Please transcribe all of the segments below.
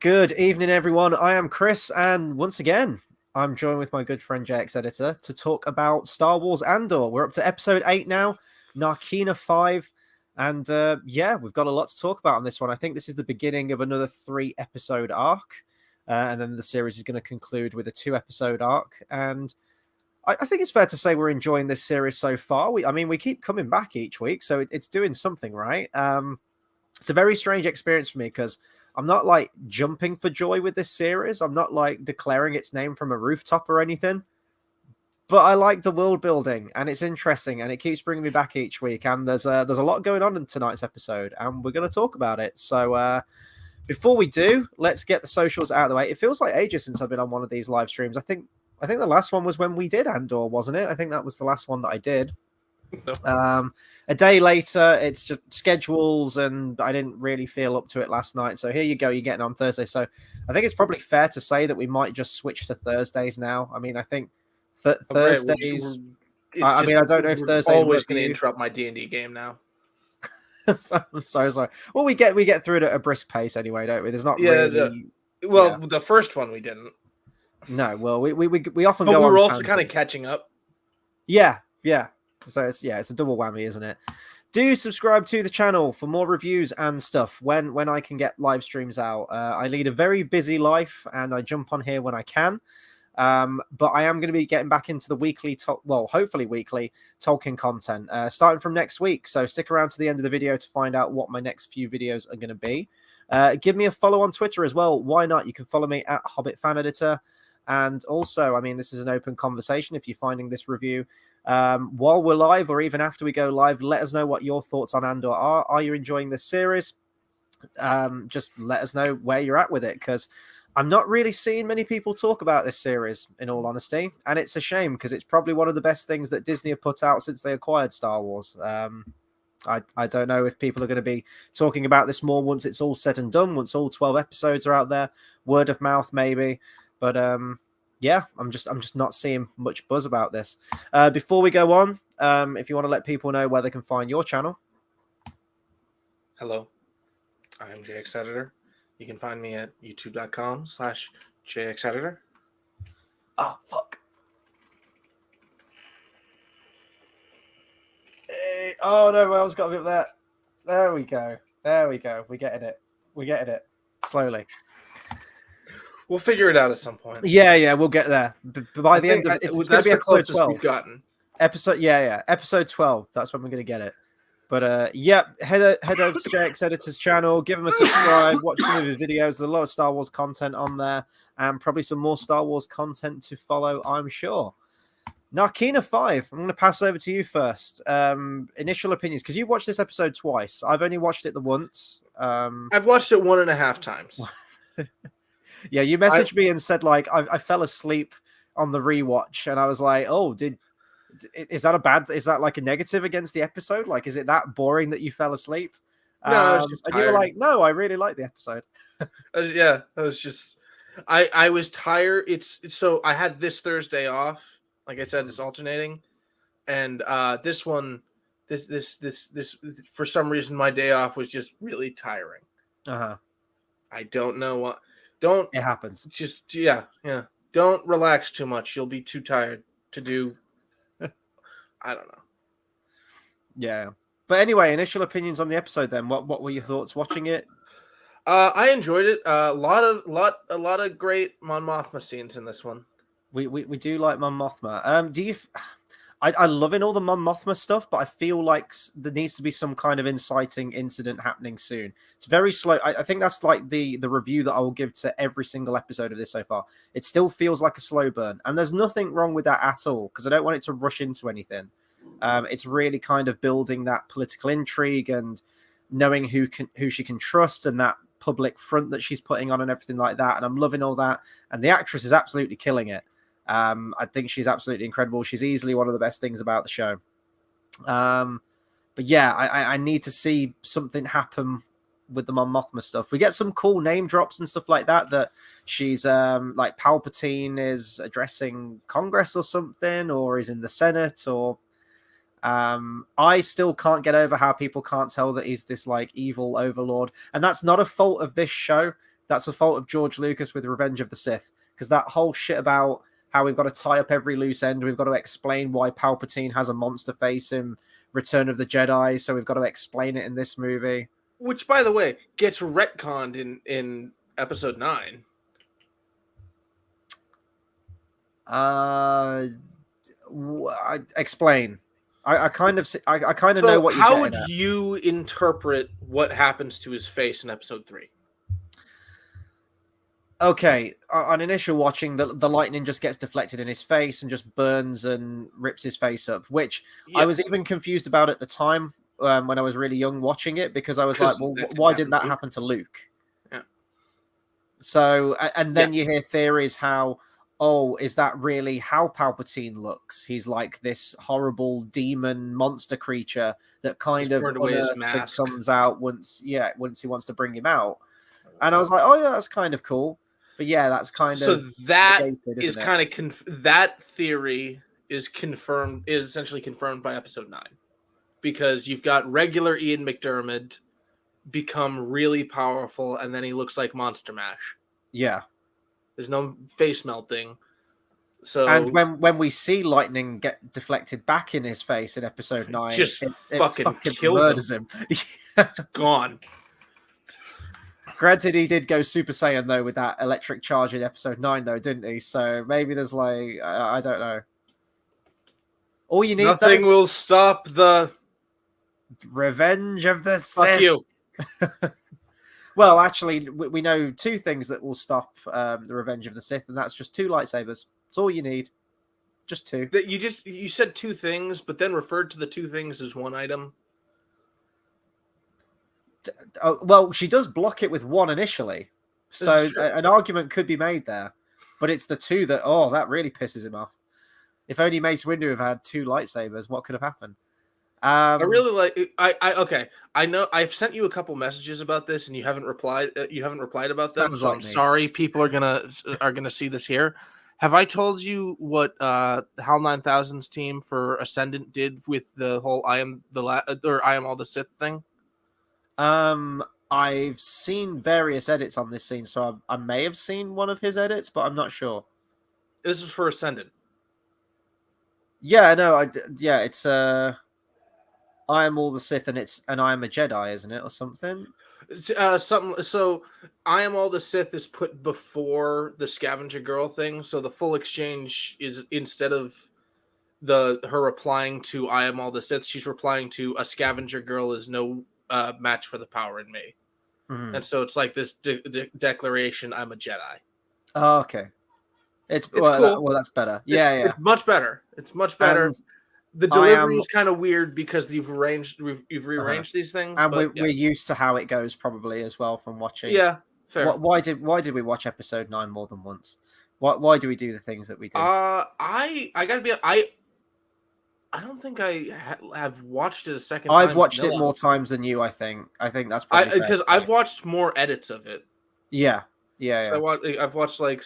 Good evening, everyone. I am Chris, and once again, I'm joined with my good friend JXEditor to talk about Star Wars Andor. We're up to episode 8 now, Narkina 5, and yeah, we've got a lot to talk about on this one. I think this is the beginning of another 3-episode arc, and then the series is going to conclude with a 2-episode arc. And I think it's fair to say we're enjoying this series so far. We keep coming back each week, so it's doing something right. It's a very strange experience for me because I'm not like jumping for joy with this series. I'm not like declaring its name from a rooftop or anything. But I like the world building and it's interesting and it keeps bringing me back each week. And there's a lot going on in tonight's episode and we're going to talk about it. So before we do, let's get the socials out of the way. It feels like ages since I've been on one of these live streams. I think the last one was when we did Andor, wasn't it? I think that was the last one that I did. A day later, it's just schedules, and I didn't really feel up to it last night. So here you go, you're getting on Thursday. So I think it's probably fair to say that we might just switch to Thursdays now. I mean, I think Thursdays. I don't know if Thursdays always going to interrupt my D&D game now. So, I'm so sorry. Well, we get through it at a brisk pace anyway, don't we? There's not really. The first one we didn't. No, well, we often but go. We were also kind of catching up. Yeah. So it's a double whammy, isn't it? Do subscribe to the channel for more reviews and stuff when I can get live streams out. I lead a very busy life and I jump on here when I can. But I am going to be getting back into the weekly, hopefully weekly Tolkien content starting from next week. So stick around to the end of the video to find out what my next few videos are going to be. Give me a follow on Twitter as well. Why not? You can follow me at Hobbit Fan Editor. And also, I mean, this is an open conversation. If you're finding this review while we're live or even after we go live, let us know what your thoughts on Andor are. Are you enjoying this series? Just let us know where you're at with it, because I'm not really seeing many people talk about this series, in all honesty. And it's a shame, because it's probably one of the best things that Disney have put out since they acquired Star Wars. I don't know if people are going to be talking about this more once it's all said and done, once all 12 episodes are out there. Word of mouth, maybe. But yeah, I'm just not seeing much buzz about this. Before we go on, if you want to let people know where they can find your channel. Hello, I am JXEditor. You can find me at youtube.com/JXEditor. Oh, fuck. Hey, oh, no, I was got to be up there. There we go. We're getting it. Slowly. We'll figure it out at some point. Yeah, we'll get there. But by the end of it's going to be episode 12. We've gotten. Episode 12. That's when we're going to get it. But head over to JXEditor's channel, give him a subscribe, watch some of his videos. There's a lot of Star Wars content on there, and probably some more Star Wars content to follow, I'm sure. Narkina 5. I'm going to pass over to you first. Initial opinions, because you've watched this episode twice. I've only watched it the once. I've watched it 1.5 times. Yeah, you messaged me and said, like, I fell asleep on the rewatch, and I was like, oh, is that like a negative against the episode? Like, is it that boring that you fell asleep? No, I was just and tired. you were like, no, I really like the episode. I was tired. So I had this Thursday off. Like I said, it's alternating. And this for some reason, my day off was just really tiring. Uh-huh. I don't know what. It happens. Just yeah. Don't relax too much. You'll be too tired to do. I don't know. Yeah, but anyway, initial opinions on the episode. Then, what were your thoughts watching it? I enjoyed it. A lot of great Mon Mothma scenes in this one. We do like Mon Mothma. Do you? I'm loving all the Mon Mothma stuff, but I feel like there needs to be some kind of inciting incident happening soon. It's very slow. I think that's like the review that I will give to every single episode of this so far. It still feels like a slow burn, and there's nothing wrong with that at all, because I don't want it to rush into anything. It's really kind of building that political intrigue and knowing who she can trust, and that public front that she's putting on and everything like that. And I'm loving all that. And the actress is absolutely killing it. I think she's absolutely incredible. She's easily one of the best things about the show. But yeah, I need to see something happen with the Mon Mothma stuff. We get some cool name drops and stuff like that. That she's like Palpatine is addressing Congress or something, or is in the Senate, or I still can't get over how people can't tell that he's this like evil overlord. And that's not a fault of this show. That's the fault of George Lucas with Revenge of the Sith, because that whole shit about how we've got to tie up every loose end, we've got to explain why Palpatine has a monster face in Return of the Jedi, so we've got to explain it in this movie. Which, by the way, gets retconned in Episode 9. Explain. I kind of So know what you're how getting would at. you interpret what happens to his face in Episode 3? Okay, on initial watching, the lightning just gets deflected in his face and just burns and rips his face up, which I was even confused about at the time when I was really young watching it, because I was like, well, why didn't that happen to Luke? Yeah. So, and then you hear theories how, oh, is that really how Palpatine looks? He's like this horrible demon monster creature that kind of unearths and comes out once he wants to bring him out. And I was like, oh yeah, that's kind of cool. But yeah, that's kind so of that negated, is kind of that theory is confirmed, is essentially confirmed by Episode 9, because you've got regular Ian McDiarmid become really powerful, and then he looks like Monster Mash. Yeah, there's no face melting. So, and when we see lightning get deflected back in his face in Episode 9, it fucking murders him. It's gone. Granted, he did go Super Saiyan though with that electric charge in Episode 9, though, didn't he? So maybe there's like I don't know. All you need, nothing will stop the Revenge of the Sith. Fuck you. Well, actually, we know two things that will stop the Revenge of the Sith, and that's just 2 lightsabers. That's all you need. Just 2. You said 2 things, but then referred to the 2 things as 1 item. Well, she does block it with 1 initially, so an argument could be made there. But it's the 2 that really pisses him off. If only Mace Windu had had 2 lightsabers, what could have happened? I really like. Okay. I know I've sent you a couple messages about this, and you haven't replied. You haven't replied about them. So I'm sorry. People are gonna see this here. Have I told you what HAL 9000's team for Ascendant did with the whole I am all the Sith thing? I've seen various edits on this scene, so I may have seen one of his edits, but I'm not sure. This is for Ascendant. Yeah, no, it's I am all the Sith, and I am a Jedi, isn't it, or something? Something. So I am all the Sith is put before the Scavenger Girl thing. So the full exchange is, instead of her replying to I am all the Sith, she's replying to a Scavenger Girl is no match for the power in me. Mm-hmm. And so it's like this declaration, I'm a Jedi. Oh, okay. It's cool. That's better. It's much better. It's much better. And the delivery is kind of weird because you've rearranged these things. And we're used to how it goes probably as well from watching. Yeah, fair. Why did we watch Episode 9 more than once? Why do we do the things that we do? I gotta be. I don't think I have watched it a second time. I've watched it more times than you, I think. I think that's probably because I've watched more edits of it. Yeah. So I've watched like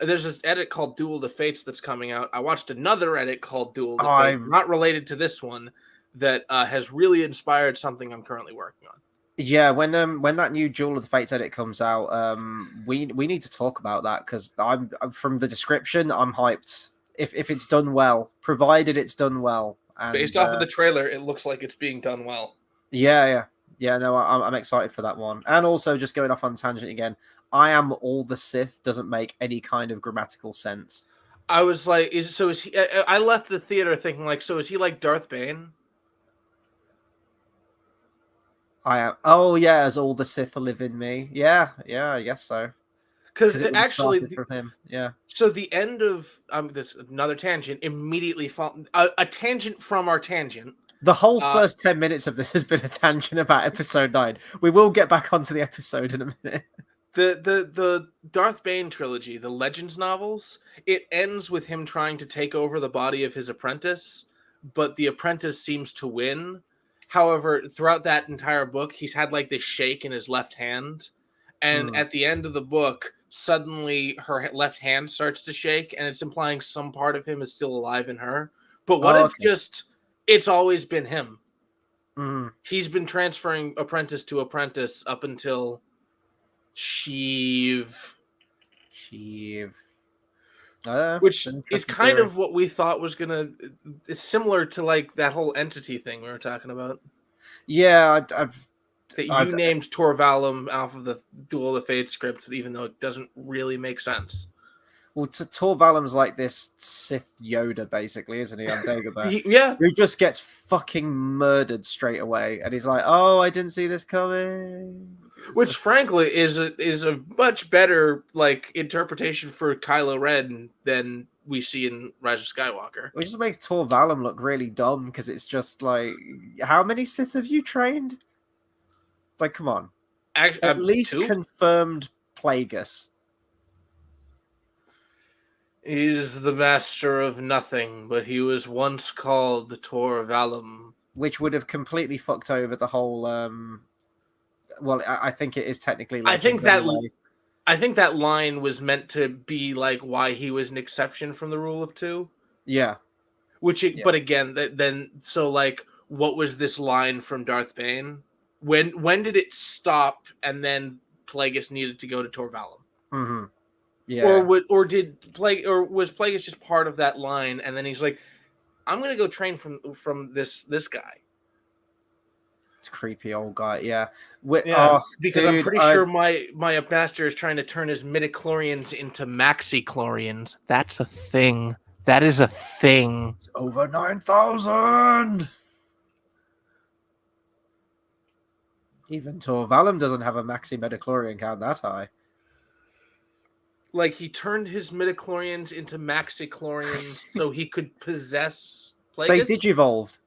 there's this edit called Duel of the Fates that's coming out. I watched another edit called Duel of the Fates, not related to this one, that has really inspired something I'm currently working on. Yeah, when that new Duel of the Fates edit comes out, we need to talk about that, because I'm from the description, I'm hyped. If it's done well, provided it's done well. And, based off of the trailer, it looks like it's being done well. Yeah. No, I'm excited for that one. And also, just going off on tangent again, I am all the Sith doesn't make any kind of grammatical sense. I was like, is he? I left the theater thinking like, so is he like Darth Bane? I am. Oh yeah, as all the Sith live in me. Yeah, I guess so. Because it actually from him. Yeah. So the end of this another tangent immediately a tangent from our tangent. The whole first 10 minutes of this has been a tangent about Episode 9. We will get back onto the episode in a minute. The Darth Bane trilogy, the Legends novels, it ends with him trying to take over the body of his apprentice, but the apprentice seems to win. However, throughout that entire book, he's had like this shake in his left hand, and at the end of the book, suddenly her left hand starts to shake, and it's implying some part of him is still alive in her. But what if just it's always been him? He's been transferring apprentice to apprentice up until Sheev. It's Which an is interesting kind theory. of what we thought was gonna. It's similar to like that whole entity thing we were talking about. Yeah, That you named Torvalum off of the Duel of the Fate script, even though it doesn't really make sense. well, Tor Valum's like this Sith Yoda, basically, isn't he, on Dagobah? Yeah. Who just gets fucking murdered straight away, and he's like, "Oh, I didn't see this coming." Which, frankly, is a much better like interpretation for Kylo Ren than we see in Rise of Skywalker. It just makes Tor Valum look really dumb because it's just like, how many Sith have you trained? Like, come on, at least 2? confirmed Plagueis. He's the master of nothing, but he was once called Tor Valum. Which would have completely fucked over the whole. Well, I think it is technically Legends anyway. I think that line was meant to be like why he was an exception from the rule of 2. Yeah. But again, then so like, what was this line from Darth Bane? When did it stop? And then Plagueis needed to go to Tor Valum. Mm-hmm. Yeah. Or was Plagueis just part of that line? And then he's like, I'm gonna go train from this guy. It's a creepy old guy. Yeah. Because dude, I'm pretty sure my master is trying to turn his midichlorians into maxichlorians. That's a thing. That is a thing. It's over 9,000. Even Tor Valum doesn't have a maxi midichlorian count that high. Like, he turned his midichlorians into maxichlorians so he could possess Plagueis? They digivolved.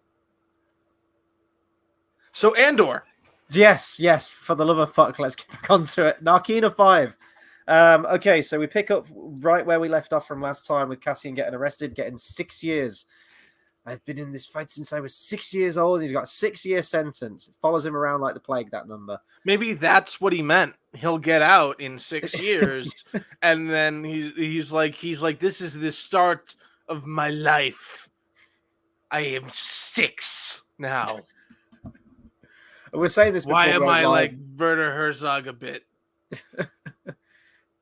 So Andor. Yes. For the love of fuck, let's get back onto it. Narkina 5. Okay, so we pick up right where we left off from last time with Cassian getting arrested, getting 6 years. I've been in this fight since I was 6 years old. He's got a 6-year sentence. It follows him around like the plague, that number. Maybe that's what he meant. He'll get out in 6 years, and then he's like, this is the start of my life. I am 6 now. We're saying this before. Why am I like Werner Herzog a bit?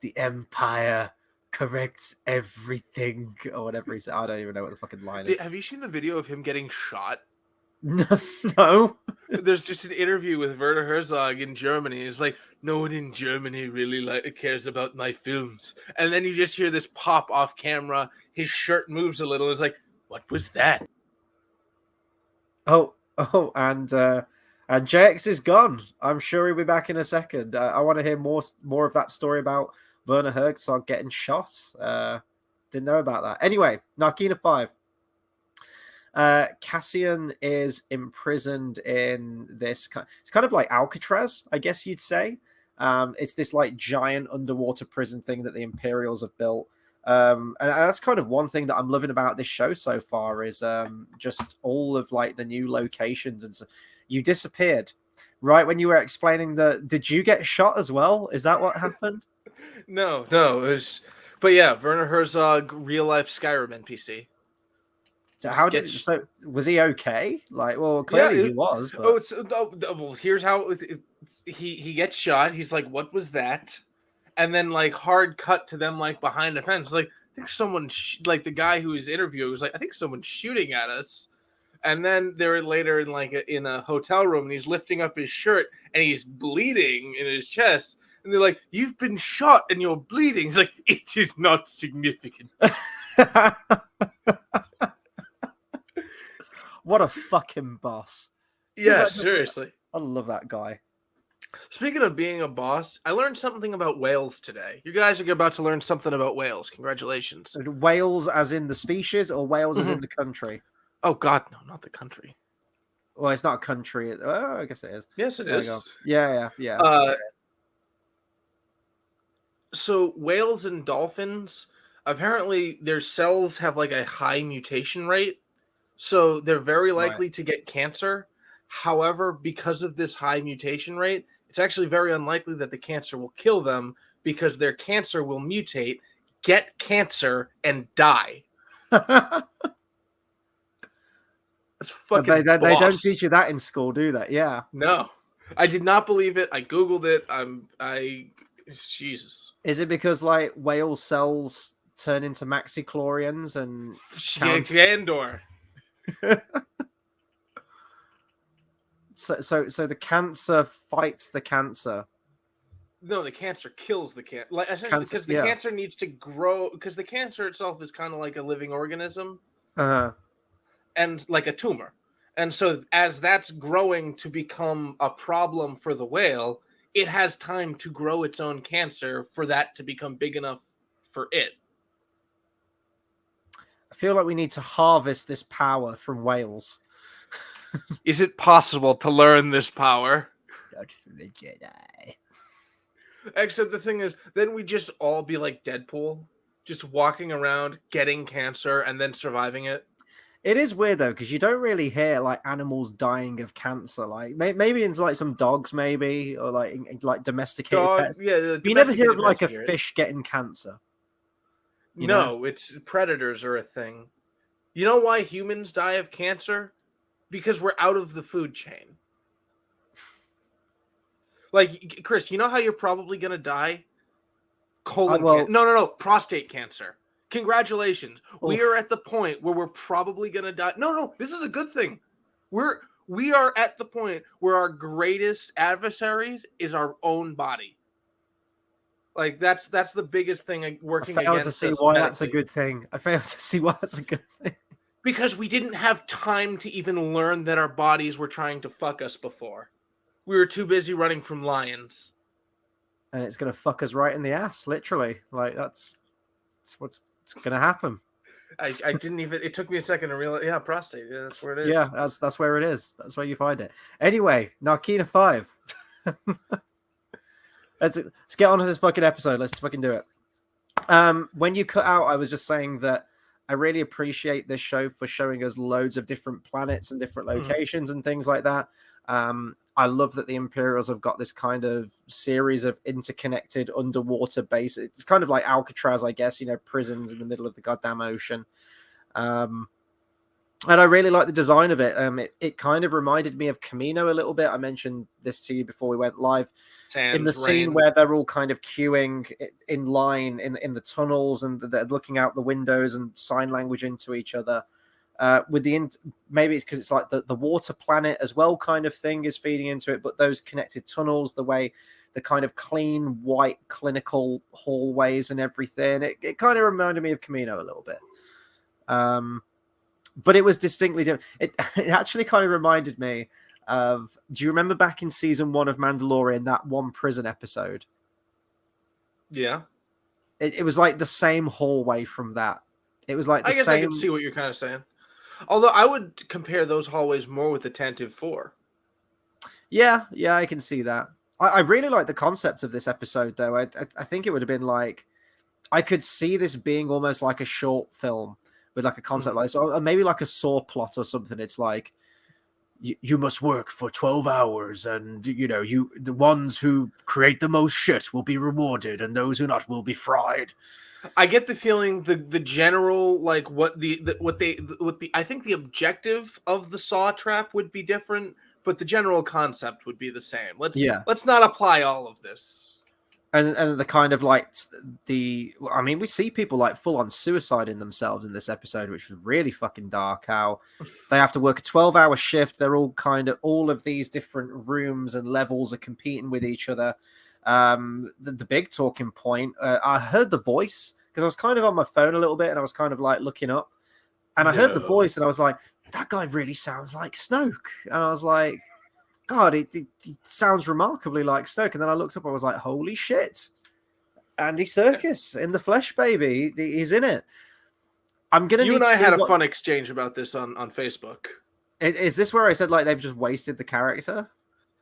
The Empire corrects everything, or whatever he said. I don't even know what the fucking line is. Have you seen the video of him getting shot? No. There's just an interview with Werner Herzog in Germany. It's like, no one in Germany really cares about my films. And then you just hear this pop off camera. His shirt moves a little. It's like, what was that? Oh, and JX is gone. I'm sure he'll be back in a second. I want to hear more of that story about Werner Herzog getting shot. Didn't know about that. Anyway, Narkina 5. Cassian is imprisoned in this. It's kind of like Alcatraz, I guess you'd say. It's this like giant underwater prison thing that the Imperials have built. And that's kind of one thing that I'm loving about this show so far is just all of like the new locations. And so you disappeared right when you were explaining did you get shot as well? Is that what happened? No, it was, but yeah, Werner Herzog, real life Skyrim NPC. So was he okay? Like, well, clearly he was. But... well, here's how he gets shot. He's like, "What was that?" And then like hard cut to them like behind the fence. Like, I think someone like the guy who was interviewing was like, "I think someone's shooting at us." And then they're later in a hotel room, and he's lifting up his shirt, and he's bleeding in his chest. And they're like, "You've been shot, and you're bleeding." He's like, "It is not significant." What a fucking boss. Yeah, seriously. I love that guy. Speaking of being a boss, I learned something about whales today. You guys are about to learn something about whales. Congratulations. Whales as in the species or whales as in the country? Oh, God, no, not the country. Well, it's not a country. Well, I guess it is. Yes, it is. Yeah. So whales and dolphins, apparently their cells have like a high mutation rate. So they're very likely to get cancer. However, because of this high mutation rate, it's actually very unlikely that the cancer will kill them because their cancer will mutate, get cancer, and die. That's fucking they don't teach you that in school, do they? Yeah. No. I did not believe it. I Googled it. Jesus. Is it because like whale cells turn into maxichlorians and count? Andor. So the cancer fights the cancer. No, the cancer kills the cancer. Like essentially, Cancer, because the yeah. cancer needs to grow. Because the cancer itself is kind of like a living organism, and like a tumor. And so, as that's growing to become a problem for the whale, it has time to grow its own cancer for that to become big enough for it. I feel like we need to harvest this power from whales. Is it possible to learn this power? Not from the Jedi. Except the thing is, then we just all be like Deadpool, just walking around, getting cancer, and then surviving it. It is weird though, because you don't really hear like animals dying of cancer. Like maybe in like some dogs, maybe, or like like domesticated pets. Yeah, You never hear of like a fish getting cancer. No, it's predators are a thing. You know why humans die of cancer? Because we're out of the food chain. Like, Chris, you know how you're probably going to die? No, prostate cancer. Congratulations. Oof. We are at the point where we're probably going to die. No, this is a good thing. We are at the point where our greatest adversaries is our own body. Like that's the biggest thing working against us. I fail to see why that's a good thing. I fail to see why that's a good thing. Because we didn't have time to even learn that our bodies were trying to fuck us before. We were too busy running from lions. And it's going to fuck us right in the ass, literally. Like, that's what's going to happen. I didn't even... It took me a second to realize... Yeah, prostate. Yeah, that's where it is. Yeah, that's where it is. That's where you find it. Anyway, Narkina 5. Let's get on to this fucking episode. Let's fucking do it. When you cut out, I was just saying that I really appreciate this show for showing us loads of different planets and different locations and things like that. I love that the Imperials have got this kind of series of interconnected underwater bases. It's kind of like Alcatraz, I guess, prisons in the middle of the goddamn ocean. And I really like the design of it. It kind of reminded me of Camino a little bit. I mentioned this to you before we went live. In the scene where they're all kind of queuing in line in the tunnels and they're looking out the windows and sign language into each other. With maybe it's because it's like the water planet as well kind of thing is feeding into it, but those connected tunnels, the kind of clean white clinical hallways and everything, it kind of reminded me of Camino a little bit. But it was distinctly different. It actually kind of reminded me of, do you remember back in season 1 of Mandalorian, that one prison episode? Yeah. It was like the same hallway from that. It was like the same... I can see what you're kind of saying. Although I would compare those hallways more with the Tantive 4. Yeah, I can see that. I really like the concept of this episode, though. I think it would have been like... I could see this being almost like a short film with like a concept like this, or maybe like a Saw plot or something. It's like, you must work for 12 hours, and the ones who create the most shit will be rewarded, and those who not will be fried. I get the feeling the general, like what I think the objective of the Saw trap would be different, but the general concept would be the same. Let's not apply all of this. And the kind of like we see people like full on suiciding themselves in this episode, which was really fucking dark. How they have to work a 12-hour shift. They're all of these different rooms and levels are competing with each other. The big talking point, I heard the voice because I was kind of on my phone a little bit and I was kind of like looking up, and I heard the voice and I was like, that guy really sounds like Snoke. And I was like, God, it sounds remarkably like Snoke. And then I looked up, I was like, holy shit, Andy Serkis in the flesh, baby. He's in it. You and I had a fun exchange about this on Facebook. Is this where I said like they've just wasted the character?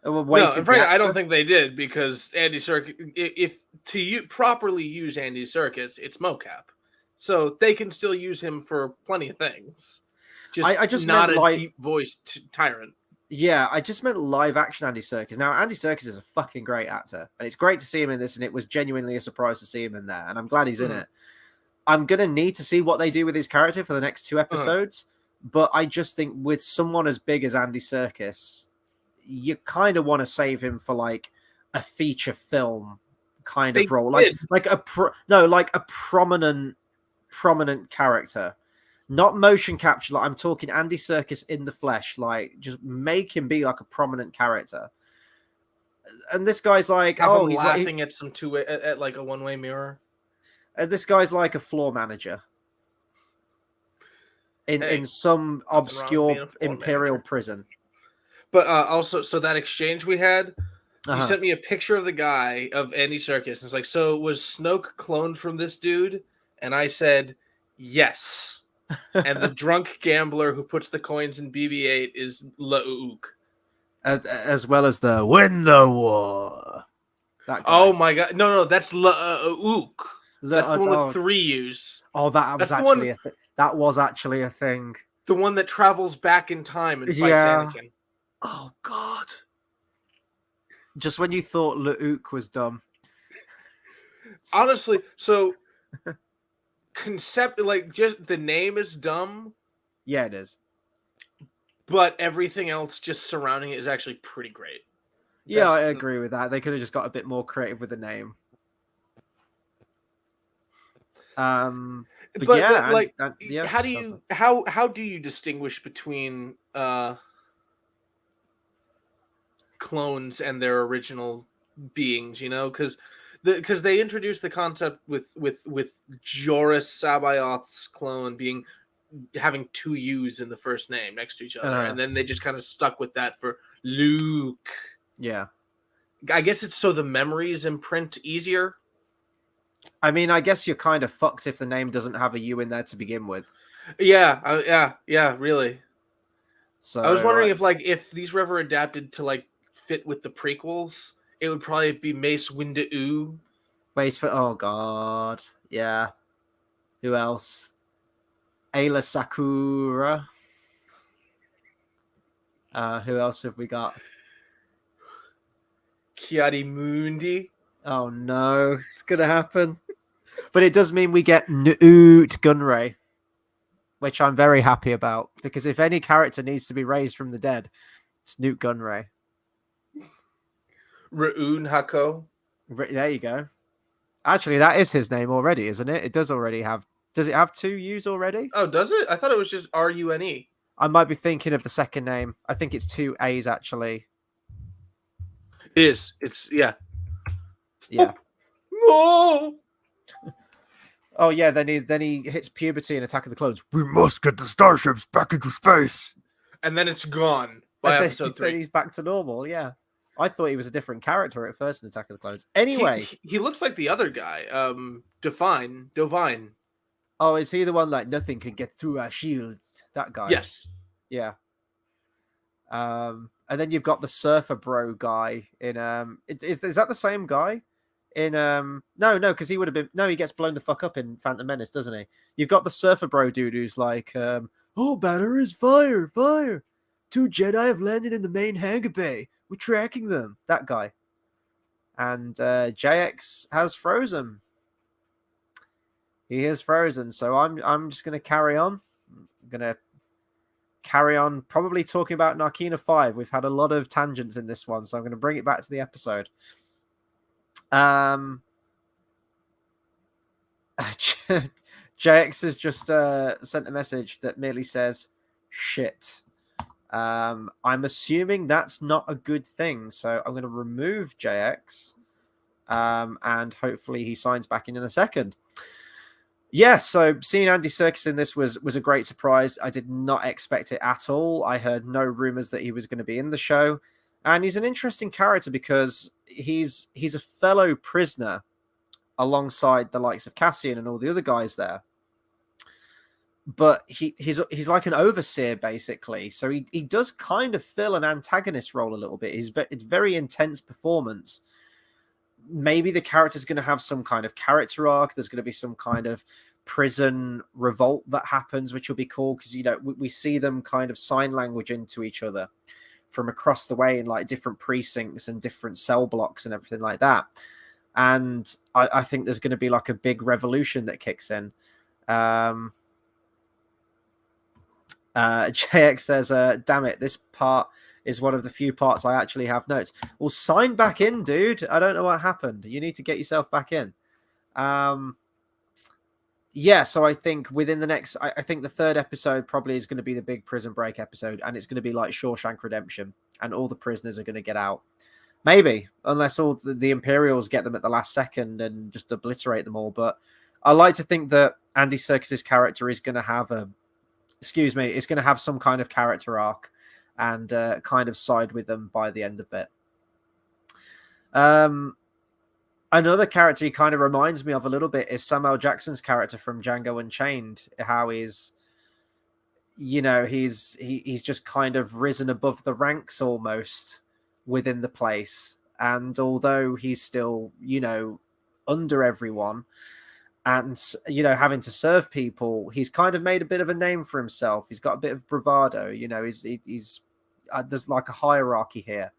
No, I don't think they did, because Andy Serkis, if properly use Andy Serkis, it's mocap. So they can still use him for plenty of things. I just not a deep-voiced tyrant. Yeah, I just meant live action Andy Serkis. Now, Andy Serkis is a fucking great actor, and it's great to see him in this, and it was genuinely a surprise to see him in there, and I'm glad he's in it. I'm going to need to see what they do with his character for the next 2 episodes, but I just think with someone as big as Andy Serkis, you kind of want to save him for like a feature film kind They of role, did. like a prominent character, not motion capture. Like I'm talking Andy Serkis in the flesh. Like just make him be like a prominent character. And this guy's like, Have oh, him he's like, laughing at some two-way at like a one-way mirror. this guy's like a floor manager in Hey, some nothing wrong with being obscure a floor imperial manager. prison. But also, so that exchange we had, you Uh-huh. sent me a picture of the guy of Andy Serkis, and it's like, so was Snoke cloned from this dude? And I said, yes. And the drunk gambler who puts the coins in BB-8 is Lauk. as well as the win the war. That guy. Oh my god! No, that's Lauk. That's the one with 3 U's. Oh, that was That's the actually one. that was actually a thing. The one that travels back in time and fights Anakin. Oh God! Just when you thought Lauk was dumb. Honestly, so just the name is dumb. Yeah, it is. But everything else just surrounding it is actually pretty great. Yeah, I agree with that. They could have just got a bit more creative with the name. But yeah, how do you distinguish between clones and their original beings? You know, because they introduced the concept with Joris Sabayoth's clone having 2 U's in the first name next to each other, and then they just kind of stuck with that for Luke. Yeah, I guess it's so the memories imprint easier. I mean, I guess you're kind of fucked if the name doesn't have a U in there to begin with. Yeah, really. So I was wondering if these were ever adapted to fit with the prequels, it would probably be Mace Windu. Oh God, yeah. Who else? Ayla Sakura. Who else have we got? Kiadi-Mundi. Oh no, it's gonna happen. But it does mean we get Newt Gunray, which I'm very happy about, because if any character needs to be raised from the dead, it's Newt Gunray. Ra'un Hako. There you go. Actually, that is his name already, isn't it? It does already have. Does it have 2 U's already? Oh, does it? I thought it was just Rune. I might be thinking of the second name. I think it's 2 A's actually. It is. It's Yeah. Oh. Oh yeah. Then he hits puberty in Attack of the Clones. We must get the starships back into space. And then it's gone by episode 3. Then he's back to normal. Yeah. I thought he was a different character at first in Attack of the Clones. Anyway, he looks like the other guy, Dovine. Oh, is he the one like nothing can get through our shields? That guy. Yes. Yeah. And then you've got the surfer bro guy in is that the same guy? In no, because he would have been he gets blown the fuck up in Phantom Menace, doesn't he? You've got the surfer bro dude who's like, oh, batteries, fire. 2 Jedi have landed in the main hangar bay. We're tracking them. That guy. And JX has frozen. He is frozen, so I'm just gonna carry on. I'm gonna carry on, probably talking about Narkina 5. We've had a lot of tangents in this one, so I'm gonna bring it back to the episode. JX has just sent a message that merely says shit. I'm assuming that's not a good thing, so I'm going to remove JX, and hopefully he signs back in a second. Yeah, so seeing Andy Serkis in this was a great surprise. I did not expect it at all. I heard no rumors that he was going to be in the show, and he's an interesting character because he's a fellow prisoner alongside the likes of Cassian and all the other guys there. But he's like an overseer basically, so he does kind of fill an antagonist role a little bit. It's very intense performance. Maybe the character's going to have some kind of character arc. There's going to be some kind of prison revolt that happens, which will be cool because we see them kind of sign language into each other from across the way in like different precincts and different cell blocks and everything like that. And I think there's going to be like a big revolution that kicks in. JX says, damn it, this part is one of the few parts I actually have notes. Well, sign back in, dude. I don't know what happened. You need to get yourself back in. Yeah, so I think within the next, I think the third episode probably is going to be the big Prison Break episode, and it's going to be like Shawshank Redemption, and all the prisoners are going to get out. Maybe, unless all the Imperials get them at the last second and just obliterate them all. But I like to think that Andy Serkis's character is going to have is going to have some kind of character arc and kind of side with them by the end of it. Another character he kind of reminds me of a little bit is Samuel Jackson's character from Django Unchained. How he's just kind of risen above the ranks almost within the place. And although he's still, under everyone and, having to serve people, he's kind of made a bit of a name for himself. He's got a bit of bravado, he's there's like a hierarchy here,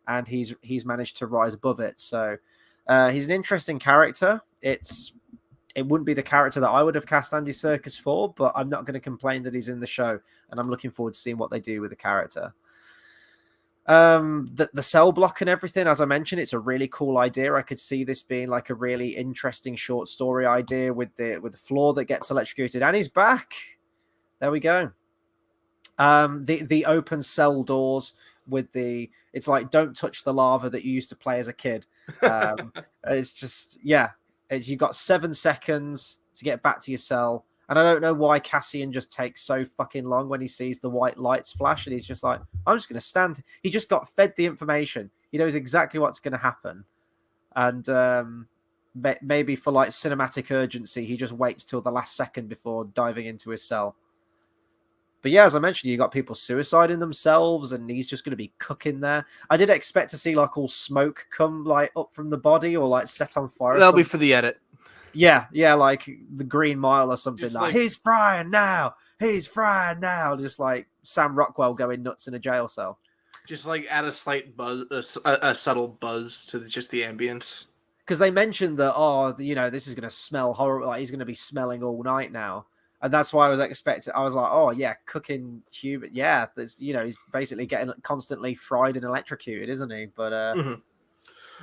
and he's managed to rise above it. So he's an interesting character. It wouldn't be the character that I would have cast Andy Serkis for, but I'm not going to complain that he's in the show, and I'm looking forward to seeing what they do with the character. The cell block and everything, as I mentioned, it's a really cool idea. I could see this being like a really interesting short story idea with the floor that gets electrocuted, and he's back. There we go. The open cell doors with it's like don't touch the lava that you used to play as a kid. It's just you got 7 seconds to get back to your cell. And I don't know why Cassian just takes so fucking long when he sees the white lights flash, and he's just like, I'm just going to stand. He just got fed the information. He knows exactly what's going to happen. And maybe for like cinematic urgency, he just waits till the last second before diving into his cell. But yeah, as I mentioned, you got people suiciding themselves, and he's just going to be cooking there. I did expect to see like all smoke come like up from the body or like set on fire. That'll be for the edit. Yeah, like the Green Mile or something. Like, he's frying now. He's frying now. Just like Sam Rockwell going nuts in a jail cell. Just like add a slight buzz, a subtle buzz to just the ambience. Because they mentioned that, this is going to smell horrible. Like he's going to be smelling all night now. And that's why I was expecting. I was like, oh yeah, cooking human. Yeah, there's, he's basically getting constantly fried and electrocuted, isn't he? But mm-hmm.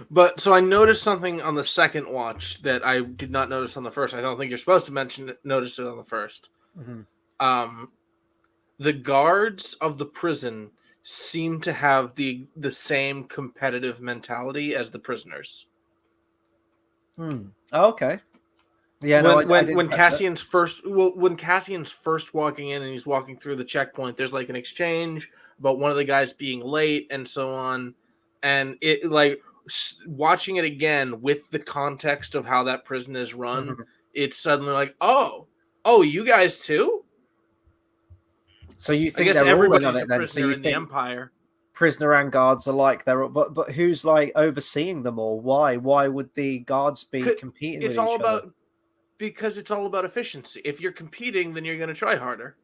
But so I noticed something on the second watch that I did not notice on the first. I don't think you're supposed to notice it on the first. Mm-hmm. The guards of the prison seem to have the same competitive mentality as the prisoners. Oh, okay. Yeah, when Cassian's first walking in and he's walking through the checkpoint, there's like an exchange about one of the guys being late and so on, and it like watching it again with the context of how that prison is run, mm-hmm. It's suddenly like, oh, you guys too. So you think they're all in on it then? So you think the Empire prisoner and guards are like they're, but who's like overseeing them all? Why would the guards be competing with each other? Because it's all about efficiency. If you're competing, then you're going to try harder.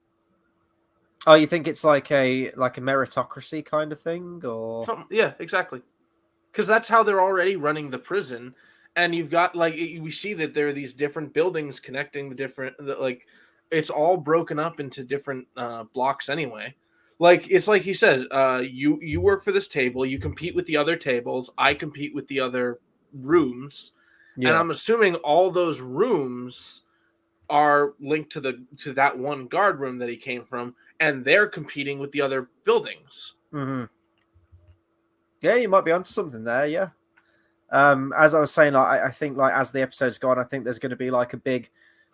Oh, you think it's like a meritocracy kind of thing, or yeah, exactly. Because that's how they're already running the prison, and you've got like we see that there are these different buildings connecting it's all broken up into different blocks anyway. Like it's like he says, you work for this table, you compete with the other tables, I compete with the other rooms. Yeah. And I'm assuming all those rooms are linked to that one guard room that he came from, and they're competing with the other buildings. Mm-hmm. Yeah, you might be onto something there. Yeah. As I was saying, I think as the episode's gone, I think there's going to be like a big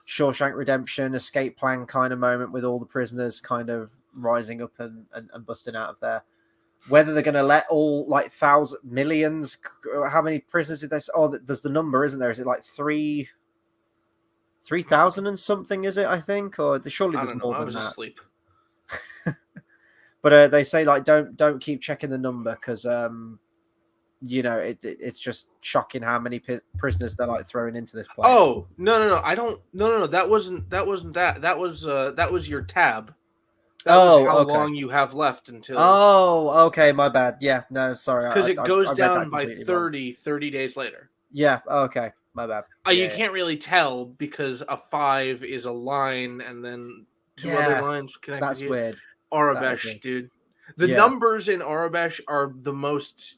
Shawshank Redemption escape plan kind of moment with all the prisoners kind of rising up and busting out of there. Whether they're going to let all like millions, how many prisoners is this? Oh, there's the number, isn't there? Is it like 3,000 and something? Is it? I think, or surely there's more than that. I was asleep. But they say like don't keep checking the number because it's just shocking how many prisoners they're like throwing into this place. Oh no! I don't. No. That wasn't that. That was your tab. That was how long you have left until... Oh, okay, my bad. Yeah, no, sorry. Because it goes down by 30 days later. Yeah, okay, my bad. You can't really tell because a 5 is a line and then two other lines connected. That's weird. Arabesh, dude. The Yeah. numbers in Aurebesh are the most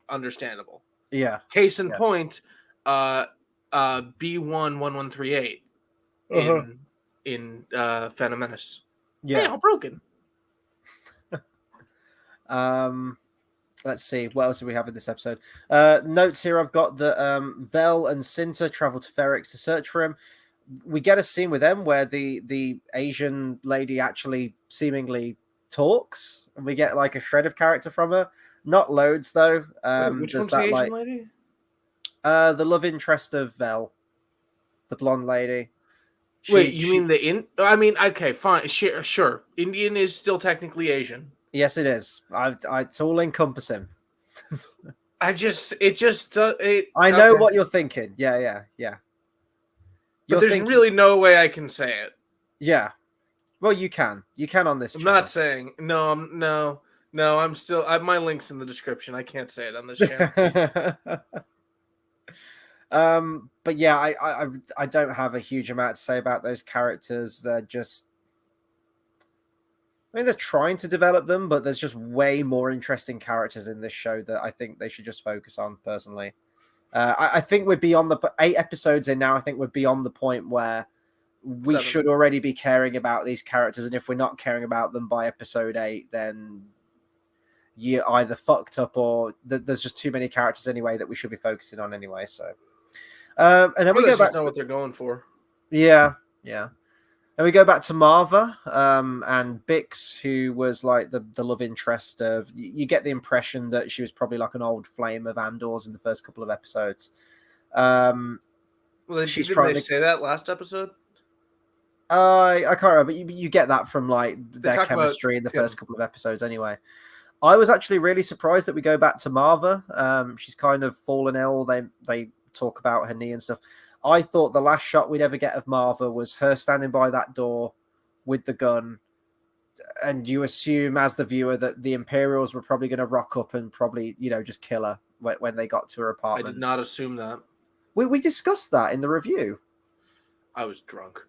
understandable. Yeah. Case in Yeah. point, B11138 Uh-huh. in Phantom Menace. Hey, Yeah. all broken. Let's see, what else do we have in this episode? Notes here I've got that Vel and Cinta travel to Ferrix to search for him. We get a scene with them where the Asian lady actually seemingly talks, and we get like a shred of character from her. Not loads though. Wait, which There's one's the that Asian like lady? the love interest of Vel, the blonde lady. Wait, you mean I mean, okay, fine, sure. Indian is still technically Asian. Yes, it is. It's all encompassing. I know okay. what you're thinking. Yeah. But You're there's thinking, really no way I can say it. yeah. Well, you can on this I'm channel. not saying no. I'm still. My link's in the description. I can't say it on this channel. But yeah, I don't have a huge amount to say about those characters. They're just, I mean, they're trying to develop them, but there's just way more interesting characters in this show that I think they should just focus on. Personally, I think we're beyond the 8 episodes in now. I think we're beyond the point where we 7. should already be caring about these characters, and if we're not caring about them by episode 8, then you're either fucked up or there's just too many characters anyway that we should be focusing on anyway. So, and then we go back to to what they're going for. yeah. And we go back to Marva and Bix, who was like the love interest of. You get the impression that she was probably like an old flame of Andor's in the first couple of episodes. Well, she's didn't trying they to say that last episode? I can't remember. You get that from like their chemistry in the first couple of episodes, anyway. I was actually really surprised that we go back to Marva. She's kind of fallen ill. They talk about her knee and stuff. I thought the last shot we'd ever get of Marva was her standing by that door with the gun, and you assume as the viewer that the Imperials were probably going to rock up and probably just kill her when they got to her apartment. I did not assume that. We discussed that in the review. I was drunk.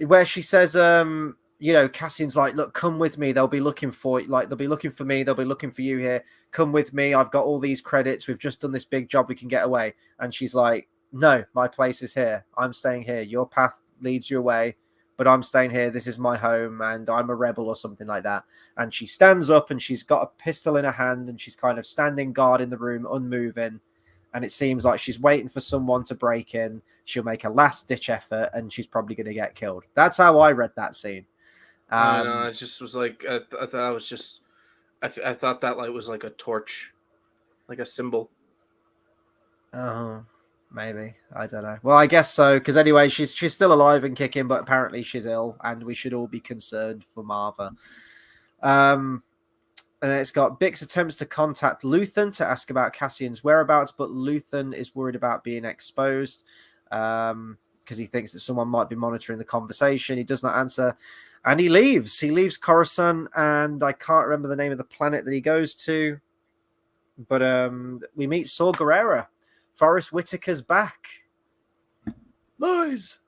Where she says, Cassian's like, look, come with me. They'll be looking for they'll be looking for me. They'll be looking for you here. Come with me. I've got all these credits. We've just done this big job. We can get away. And she's like, no, my place is here. I'm staying here. Your path leads you away, but I'm staying here. This is my home, and I'm a rebel or something like that. And she stands up, and she's got a pistol in her hand, and she's kind of standing guard in the room, unmoving. And it seems like she's waiting for someone to break in. She'll make a last-ditch effort, and she's probably going to get killed. That's how I read that scene. I know. It just was like I thought I was just. I thought that light was like a torch, like a symbol. Oh, maybe, I don't know. Well, I guess so, because anyway, she's still alive and kicking, but apparently she's ill, and we should all be concerned for Marva. And then it's got Bix attempts to contact Luthen to ask about Cassian's whereabouts, but Luthen is worried about being exposed because he thinks that someone might be monitoring the conversation. He does not answer, and he leaves. He leaves Coruscant, and I can't remember the name of the planet that he goes to, but we meet Saw Gerrera. Forrest Whitaker's back. Lies.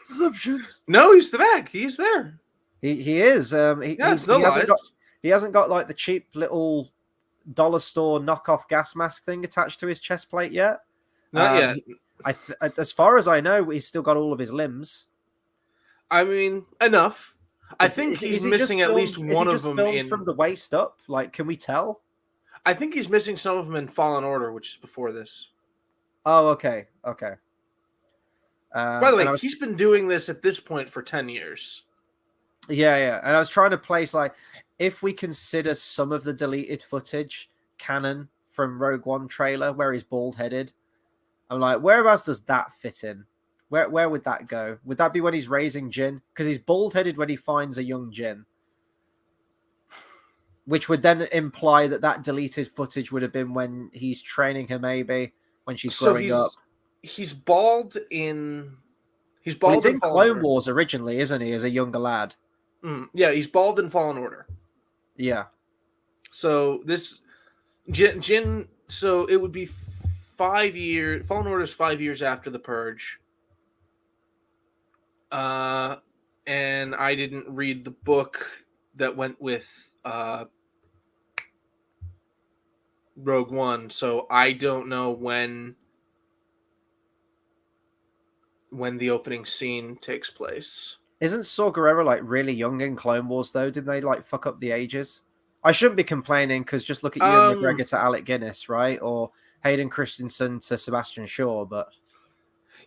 Deceptions. No, he's the back. He's there. He is. He hasn't got like the cheap little dollar store knockoff gas mask thing attached to his chest plate yet. Not yet. As far as I know, he's still got all of his limbs. I mean, enough. I think he's missing at least one of them from the waist up. Like, can we tell? I think he's missing some of them in Fallen Order, which is before this. Oh, okay. By the way, he's been doing this at this point for 10 years. Yeah. And I was trying to place, like, if we consider some of the deleted footage canon from Rogue One trailer where he's bald-headed, I'm like, whereabouts does that fit in? Where would that go? Would that be when he's raising Jyn? Because he's bald-headed when he finds a young Jyn. Which would then imply that deleted footage would have been when he's training her, maybe, when she's growing up. He's bald in... He's in Clone Wars originally, isn't he, as a younger lad? Yeah, he's bald in Fallen Order. Yeah. So this... Jyn... So it would be 5 years... Fallen Order is 5 years after the Purge. And I didn't read the book that went with Rogue One, so I don't know when the opening scene takes place. Isn't Saw Gerrera like really young in Clone Wars though? Did they like fuck up the ages? I shouldn't be complaining because just look at Ewan McGregor to Alec Guinness, right? Or Hayden Christensen to Sebastian Shaw, but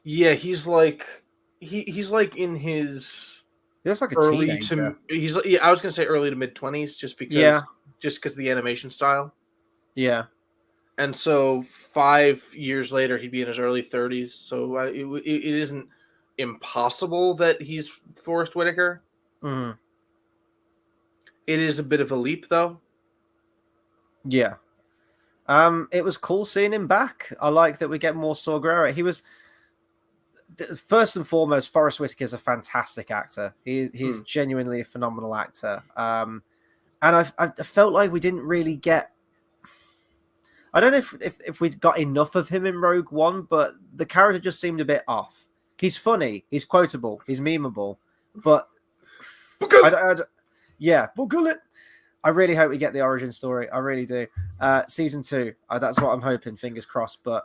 yeah, he's like he's like in his he looks like a early teenager. to he's I was gonna say early to mid 20s just Yeah, because the animation style. yeah. And so 5 years later, he'd be in his early 30s. So it isn't impossible that he's Forrest Whitaker. Mm, It is a bit of a leap, though. yeah. It was cool seeing him back. I like that we get more Saw Gerrera. He was first and foremost, Forrest Whitaker is a fantastic actor. He's genuinely a phenomenal actor. And I felt like we didn't really get. I don't know if we got enough of him in Rogue One, but the character just seemed a bit off. He's funny, he's quotable, he's memeable, but yeah, I really hope we get the origin story. I really do. Season 2, that's what I'm hoping. Fingers crossed. But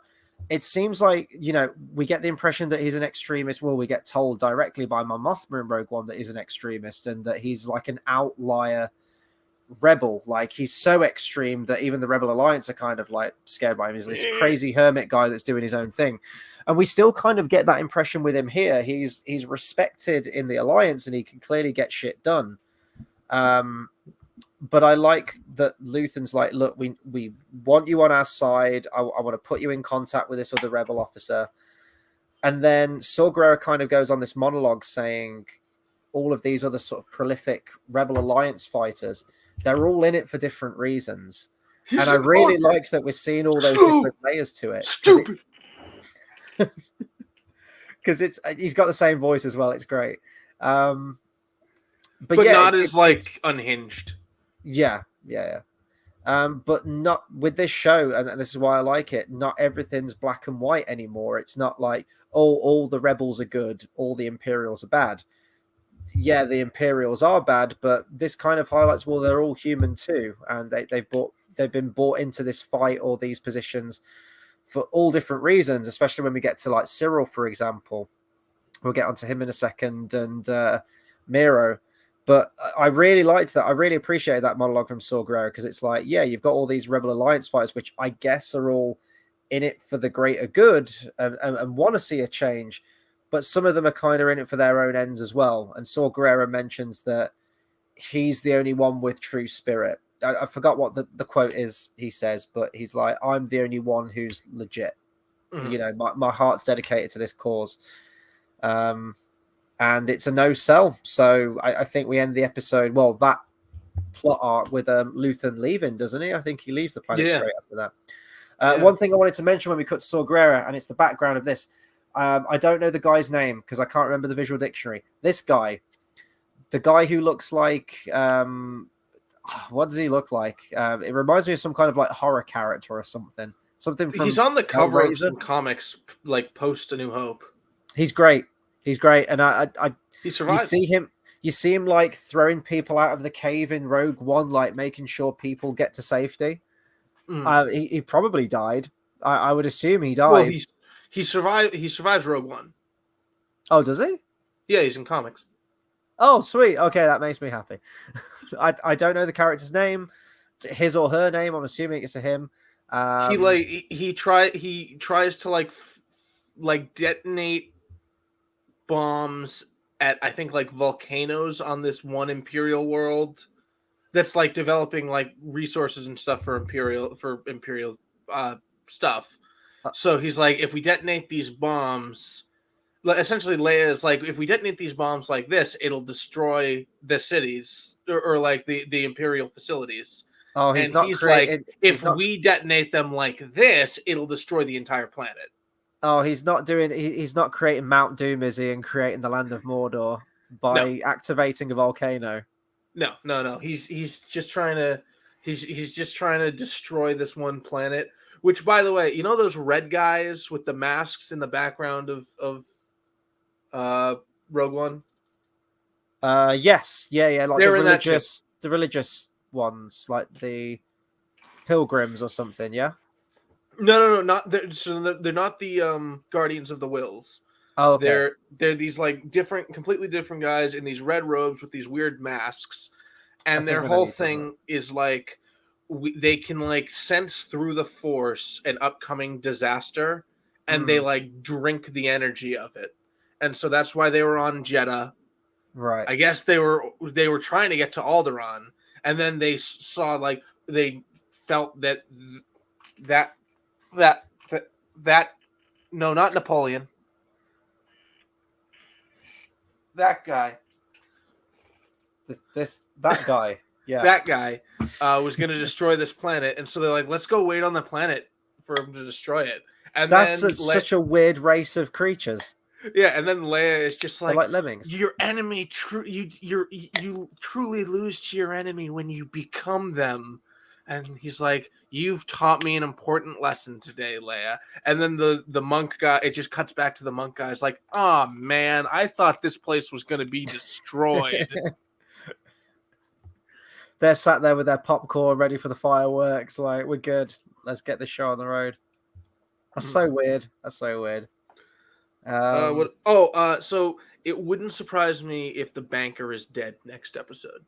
it seems like we get the impression that he's an extremist. Well, we get told directly by Mon Mothma in Rogue One that he's an extremist and that he's like an outlier rebel. Like he's so extreme that even the Rebel Alliance are kind of like scared by him. He's this crazy hermit guy that's doing his own thing, and we still kind of get that impression with him here. He's respected in the Alliance and he can clearly get shit done. But I like that Luthen's like, look, we want you on our side. I want to put you in contact with this other rebel officer. And then Saw Gerrera kind of goes on this monologue saying all of these other sort of prolific Rebel Alliance fighters, they're all in it for different reasons. And I really like that we're seeing all those different layers to it. Stupid. Because he's got the same voice as well. It's great. But yeah, not as like unhinged. Yeah. But not with this show, and this is why I like it. Not everything's black and white anymore. It's not like, oh, all the rebels are good, all the Imperials are bad. Yeah, the Imperials are bad, but this kind of highlights, well, they're all human too, and they've been brought into this fight or these positions for all different reasons. Especially when we get to like Cyril, for example. We'll get onto him in a second, and Miro. But I really liked that. I really appreciated that monologue from Saw Gerrera because it's like, yeah, you've got all these Rebel Alliance fighters, which I guess are all in it for the greater good and want to see a change. But some of them are kind of in it for their own ends as well. And Saw Gerrera mentions that he's the only one with true spirit. I forgot what the quote is he says, but he's like, I'm the only one who's legit. Mm-hmm. My heart's dedicated to this cause. And it's a no sell. So I think we end the episode, well, that plot arc with Luthen leaving, doesn't he? I think he leaves the planet straight after that. One thing I wanted to mention when we cut to Saw Gerrera, and it's the background of this. I don't know the guy's name because I can't remember the visual dictionary. This guy, the guy who looks like, what does he look like? It reminds me of some kind of like horror character or something. Something from. He's on the cover of some comics, like post A New Hope. He's great. He's great, and he survived. You see him like throwing people out of the cave in Rogue One, like making sure people get to safety. He probably died. I would assume he died. Well, he survived. He survives Rogue One. Oh, does he? Yeah, he's in comics. Oh, sweet. Okay, that makes me happy. I don't know the character's name, his or her name. I'm assuming it's a him. He tries to like detonate bombs at, I think, like volcanoes on this one Imperial world that's like developing like resources and stuff for Imperial stuff. So he's like, if we detonate these bombs, essentially Leia's like, if we detonate these bombs like this, it'll destroy the cities or like the Imperial facilities. Oh, he's like, if we detonate them like this, it'll destroy the entire planet. Oh, he's not creating Mount Doom, is he, and creating the land of Mordor by activating a volcano. No. He's just trying to destroy this one planet. Which, by the way, you know those red guys with the masks in the background of Rogue One? Yes, yeah, like the religious ones, like the pilgrims or something. Yeah. No, not they're not the Guardians of the Wills. Oh, okay. They're these like completely different guys in these red robes with these weird masks, I and think their I know what whole you're talking about. thing is like they can like sense through the Force an upcoming disaster, and they Mm, like drink the energy of it, and so that's why they were on Jeddah. right. I guess they were trying to get to Alderaan, and then they saw like they felt that that that no, not Napoleon. That guy. That guy. Yeah. That guy was going to destroy this planet, and so they're like, "Let's go wait on the planet for him to destroy it." And That's then, such a weird race of creatures. yeah, and then Leia is just They're like, like lemmings. "Your enemy, you truly lose to your enemy when you become them." And he's like, "You've taught me an important lesson today, Leia." And then the monk guy, it just cuts back to the monk guy. It's like, "Oh man, I thought this place was going to be destroyed." They're sat there with their popcorn ready for the fireworks. Like, we're good. Let's get this show on the road. That's so weird. That's so weird. What? Oh, so it wouldn't surprise me if the banker is dead next episode.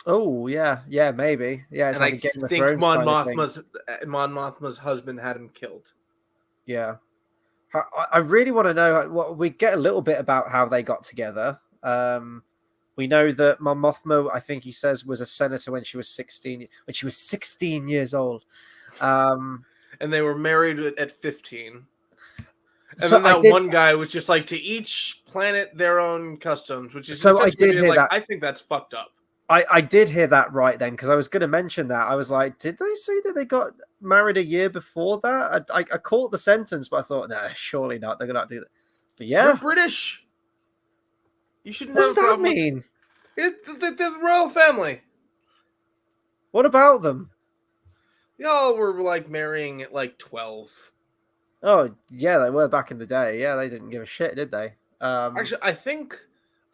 Oh, yeah. Yeah, maybe. Yeah, it's And like I a Game of think Thrones kind of thing. Mon Mothma's husband had him killed. Yeah. I really want to know. What we get a little bit about how they got together. We know that Mon Mothma, I think he says, was a senator when she was 16. When she was 16 years old. And they were married at 15. And So then that one guy was just like, to each planet their own customs, which is so I did hear like, that. I think that's fucked up. I did hear that right then, because I was going to mention that. I was like, did they say that they got married a year before that? I caught the sentence, but I thought, no, surely not. They're going to do that. But yeah. You're British. You shouldn't What have does a that problem mean? The royal family. What about them? Y'all were like marrying at like 12. Oh, yeah, they were back in the day. Yeah, they didn't give a shit, did they? Actually, I think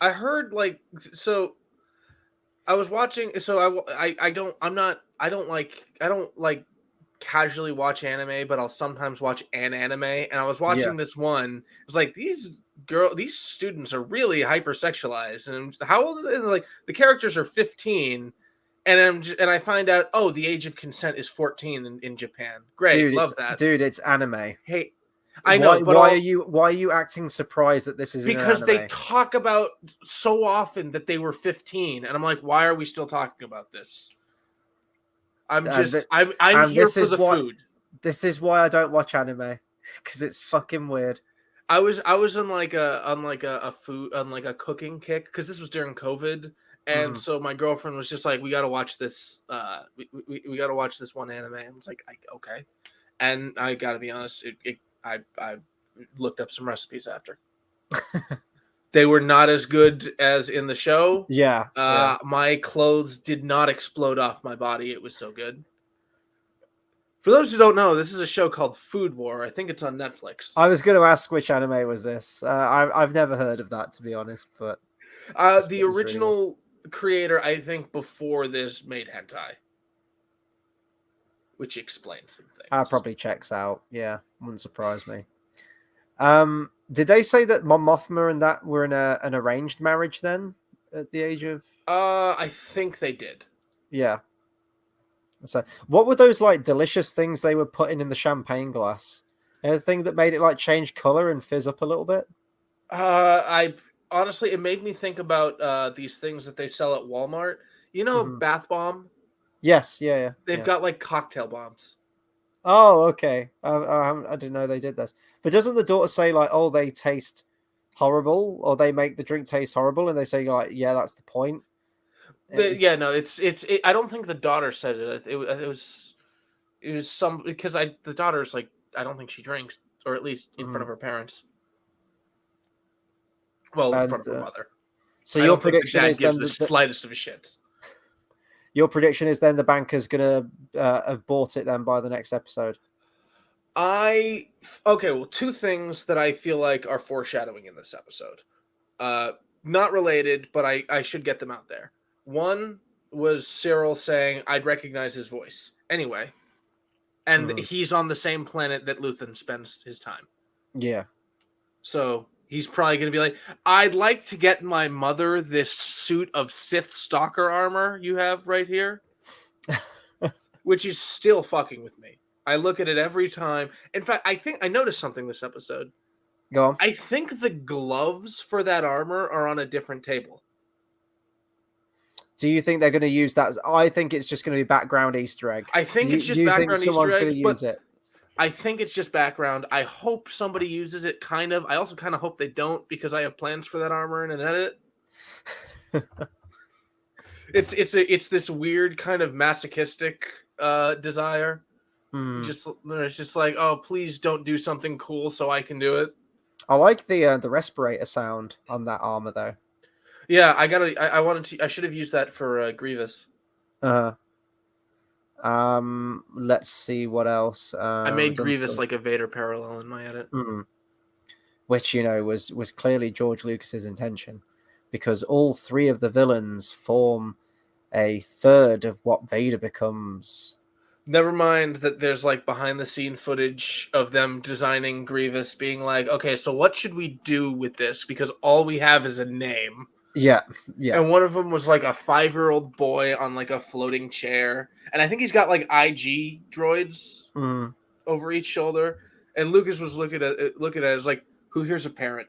I heard like so. I was watching. So I don't like casually watch anime, but I'll sometimes watch an anime. And I was Yeah. watching this one. It was like these students are really hypersexualized, and how old are they? Like the characters are 15, and I find out, oh, the age of consent is 14 in Japan. Great, love that. It's anime. Hey, I know, but why are you acting surprised that this is because an they anime? talk about so often that they were 15, and I'm like, why are we still talking about this? I'm here for the food. This is why I don't watch anime, because it's fucking weird. I was on like a cooking kick, because this was during COVID, and so my girlfriend was just like, we got to watch this. We got to watch this one anime. I was like, okay, and I got to be honest, I looked up some recipes after. They were not as good as in the show. Yeah. My clothes did not explode off my body. It was so good. For those who don't know, this is a show called Food War. I think it's on Netflix. I was going to ask which anime was this. I've never heard of that, to be honest. But the original creator, I think, before this made hentai, which explains some things. That probably checks out. Yeah, wouldn't surprise me. Did they say that Mon Mothma and that were in an arranged marriage then, at the age of? I think they did. Yeah. So, what were those like delicious things they were putting in the champagne glass? Anything that made it like change color and fizz up a little bit? I honestly, it made me think about these things that they sell at Walmart. You know, bath bomb. Yes, yeah. They've got like cocktail bombs. Oh, okay. I didn't know they did this. But doesn't the daughter say like, "Oh, they taste horrible," or they make the drink taste horrible, and they say like, "Yeah, that's the point." Yeah, no, it's. I don't think the daughter said it. It was some, because the daughter's like, I don't think she drinks, or at least in front of her parents. Well, in front of her mother. So your prediction is then the slightest of a shit. Your prediction is then the banker's gonna have bought it then by the next episode. Okay, well, two things that I feel like are foreshadowing in this episode. Not related, but I should get them out there. One, was Cyril saying, "I'd recognize his voice." Anyway, and he's on the same planet that Luthen spends his time. Yeah. So he's probably going to be like, "I'd like to get my mother this suit of Sith stalker armor you have right here," which is still fucking with me. I look at it every time. In fact, I think I noticed something this episode. Go on. I think the gloves for that armor are on a different table. Do you think they're going to use that? I think it's just going to be background Easter egg. I think it's just do you background think someone's Easter going eggs, to use it? I think it's just background. I hope somebody uses it, kind of. I also kind of hope they don't, because I have plans for that armor in an edit. It's this weird kind of masochistic desire. It's just like, oh, please don't do something cool so I can do it. I like the respirator sound on that armor though. Yeah, I should have used that for Grievous. Let's see what else. I made Grievous like a Vader parallel in my edit. Which, was clearly George Lucas's intention, because all three of the villains form a third of what Vader becomes. Never mind that there's like behind the scene footage of them designing Grievous, being like, okay, so what should we do with this? Because all we have is a name. Yeah. And one of them was like a 5-year-old boy on like a floating chair. And I think he's got like IG droids over each shoulder. And Lucas was looking at it, as like, who here's a parent?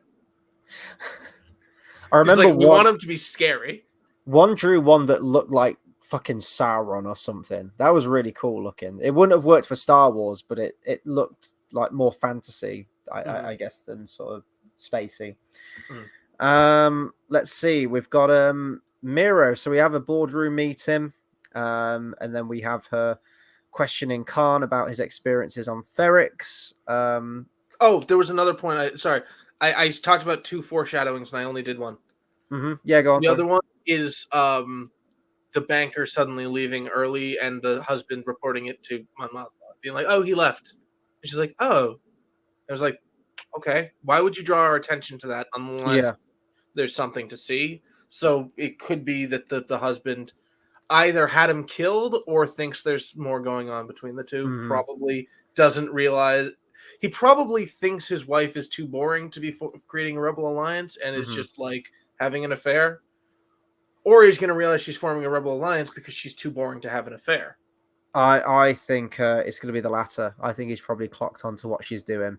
I remember we want him to be scary. One drew one that looked like fucking Sauron or something. That was really cool looking. It wouldn't have worked for Star Wars, but it looked like more fantasy, I guess, than sort of spacey. Let's see. We've got Miro. So we have a boardroom meeting, and then we have her questioning Khan about his experiences on Ferrix. There was another point. I talked about 2 foreshadowings, and I only did one. Yeah, go on. The other one is the banker suddenly leaving early, and the husband reporting it to Mon Mothma, being like, "Oh, he left." And she's like, "Oh." I was like, "Okay, why would you draw our attention to that unless there's something to see?" So it could be that the husband either had him killed or thinks there's more going on between the two. Probably doesn't realize. He probably thinks his wife is too boring to be creating a rebel alliance, and is just like having an affair. Or he's going to realize she's forming a rebel alliance because she's too boring to have an affair. I think it's going to be the latter. I think he's probably clocked onto what she's doing.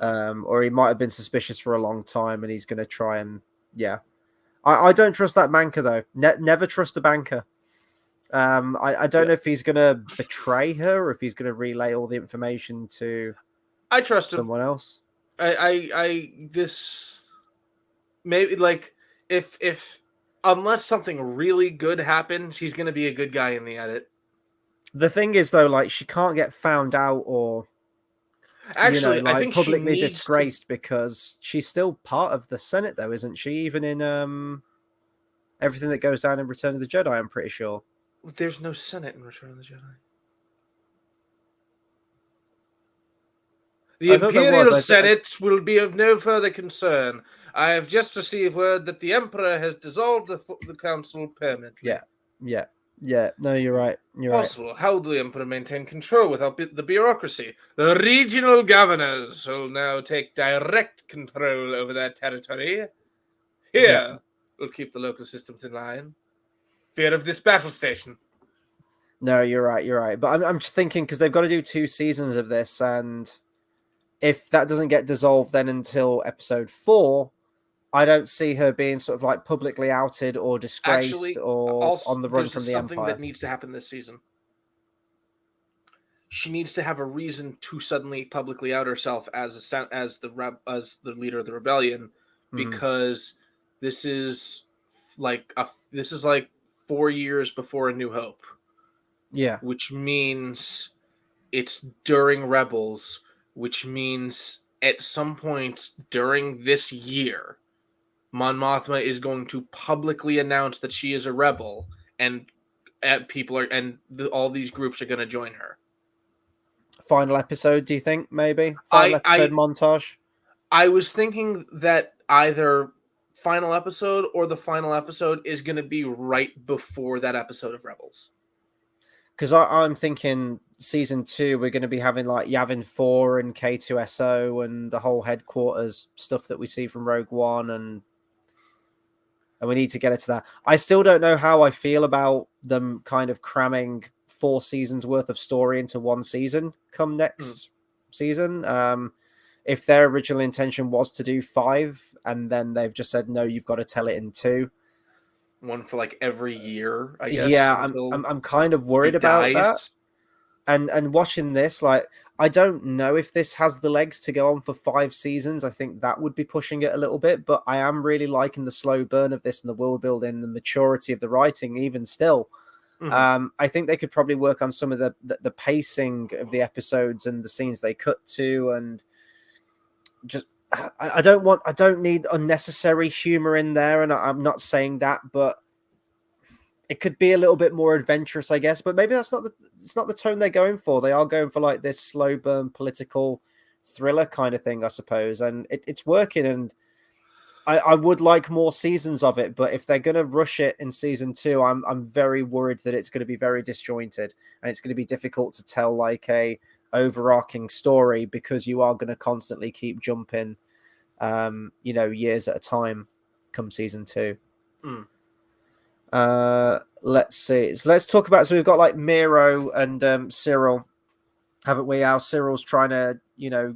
Or he might have been suspicious for a long time, and he's going to try and... Yeah. I don't trust that banker, though. Never trust a banker. I don't know if he's going to betray her, or if he's going to relay all the information to I trust someone else. This... Maybe, like, if unless something really good happens, he's going to be a good guy in the edit. The thing is, though, like, she can't get found out or actually, I think publicly disgraced because she's still part of the Senate, though, isn't she? Even in everything that goes down in Return of the Jedi, I'm pretty sure. There's no Senate in Return of the Jedi. The Imperial Senate will be of no further concern. I have just received word that the Emperor has dissolved the council permanently. Yeah. No, you're right. Possible. How will the Emperor maintain control without the bureaucracy? The regional governors will now take direct control over their territory. Here, we'll keep the local systems in line. Fear of this battle station. No, you're right. But I'm just thinking, because they've got to do 2 seasons of this, and if that doesn't get dissolved then until episode 4, I don't see her being sort of like publicly outed or disgraced or on the run from the Empire. Something that needs to happen this season. She needs to have a reason to suddenly publicly out herself as the leader of the rebellion, because this is like 4 years before A New Hope. Yeah, which means it's during Rebels, which means at some point during this year, Mon Mothma is going to publicly announce that she is a rebel, and all these groups are going to join her. Final episode, do you think? Maybe final episode montage. I was thinking that either final episode, or the final episode is going to be right before that episode of Rebels. Because I'm thinking season 2, we're going to be having like Yavin 4 and K2SO and the whole headquarters stuff that we see from Rogue One, and we need to get it to that. I still don't know how I feel about them kind of cramming 4 seasons worth of story into 1 season come next season. If their original intention was to do 5, and then they've just said, no, you've got to tell it in 2. One for like every year, I guess. Yeah, I'm kind of worried about that. And watching this, like, I don't know if this has the legs to go on for 5 seasons. I think that would be pushing it a little bit, but I am really liking the slow burn of this and the world building, the maturity of the writing, even still. I think they could probably work on some of the pacing of the episodes and the scenes they cut to, and just I don't need unnecessary humor in there, and I'm not saying that, but it could be a little bit more adventurous, I guess. But maybe it's not the tone they're going for. They are going for like this slow burn political thriller kind of thing, I suppose, and it's working. And I would like more seasons of it, but if they're going to rush it in season 2, I'm very worried that it's going to be very disjointed, and it's going to be difficult to tell like a overarching story, because you are going to constantly keep jumping, years at a time come season 2. Let's see. So let's talk about. So we've got like Miro and Cyril, haven't we? How Cyril's trying to,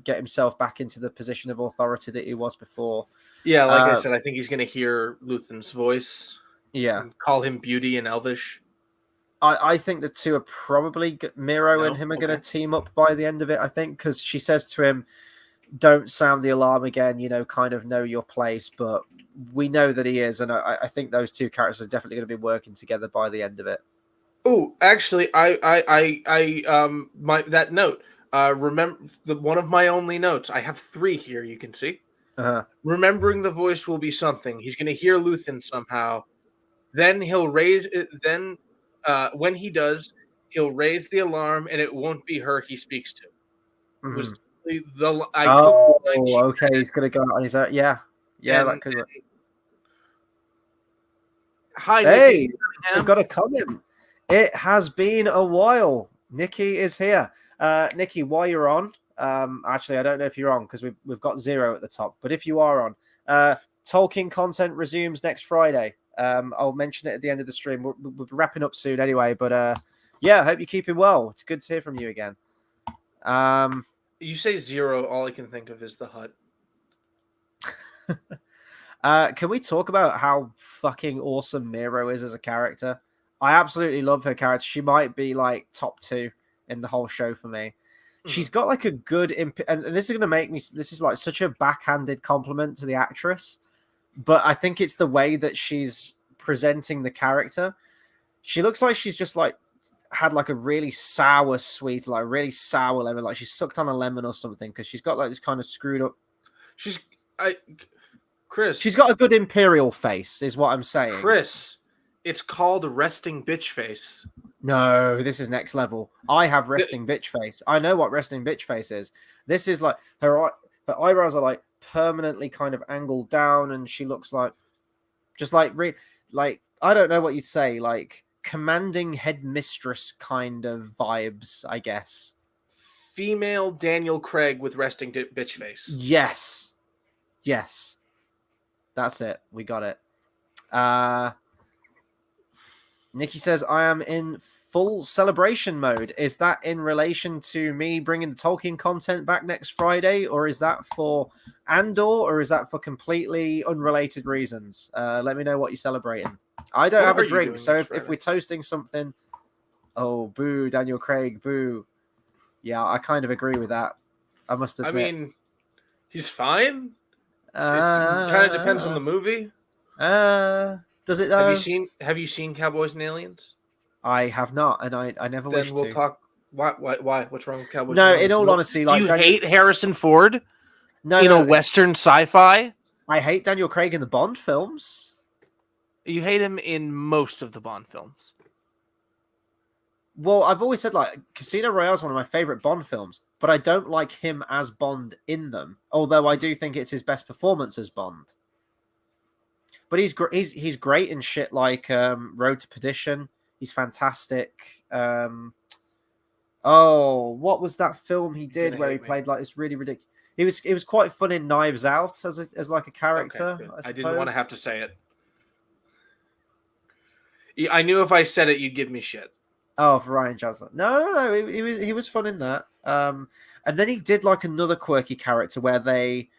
get himself back into the position of authority that he was before. Yeah, like I said, I think he's going to hear Luthen's voice. Yeah, and call him Beauty in Elvish. I think the two are probably Miro and him are going to team up by the end of it. I think, because she says to him, "Don't sound the alarm again. Kind of know your place." But we know that he is, and I think those two characters are definitely going to be working together by the end of it. Oh, actually, that note. Remember, one of my only notes. I have 3 here. You can see. Remembering the voice will be something. He's going to hear Luthen somehow. Then he'll raise it. Then, when he does, he'll raise the alarm, and it won't be her he speaks to. It was okay. He's going to go out on his own. Yeah, that could work. Hi, hey, Nikki. We've got a comment. It has been a while. Nikki is here. Nikki, while you're on, actually, I don't know if you're on because we've got 0 at the top. But if you are on, Tolkien content resumes next Friday. I'll mention it at the end of the stream. We're wrapping up soon anyway. But I hope you're keeping well. It's good to hear from you again. You say 0, all I can think of is the Hut. Can we talk about how fucking awesome Miro is as a character? I absolutely love her character. She might be like top 2 in the whole show for me. She's got like a good and this is going to make me, this is like such a backhanded compliment to the actress, but I think it's the way that she's presenting the character. She looks like she's just like had like a really sour sweet, like really sour lemon, like she sucked on a lemon or something, because she's got like this kind of screwed up. Chris, she's got a good imperial face, is what I'm saying. Chris, it's called resting bitch face. No, this is next level. I have resting bitch face. I know what resting bitch face is. This is like her eyebrows are like permanently kind of angled down, and she looks like just like I don't know what you'd say, like commanding headmistress kind of vibes, I guess. Female Daniel Craig with resting bitch face. Yes. That's it. We got it. Nikki says, I am in full celebration mode. Is that in relation to me bringing the Tolkien content back next Friday, or is that for Andor, or is that for completely unrelated reasons? Let me know what you're celebrating. I don't have a drink, so if we're toasting something... Oh, boo, Daniel Craig, boo. Yeah, I kind of agree with that. I must admit. I mean, he's fine. It kind of depends on the movie. Does it though? Have you seen Cowboys and Aliens? I have not, and I never wish to. Then we'll talk. Why? What's wrong with Cowboys? No, in all honesty, like, do you hate Harrison Ford? No, a Western sci-fi. I hate Daniel Craig in the Bond films. You hate him in most of the Bond films. Well, I've always said like Casino Royale is one of my favorite Bond films, but I don't like him as Bond in them. Although I do think it's his best performance as Bond. But he's great in shit like Road to Perdition. He's fantastic. Oh, what was that film he You're did gonna where he hate me. played like this really ridiculous? He was quite fun in Knives Out as like a Okay, character, good. I I didn't want to suppose. have to say it. I knew if I said it, you'd give me shit. Oh, for Ryan Johnson. No. He was fun in that. And then he did like another quirky character where they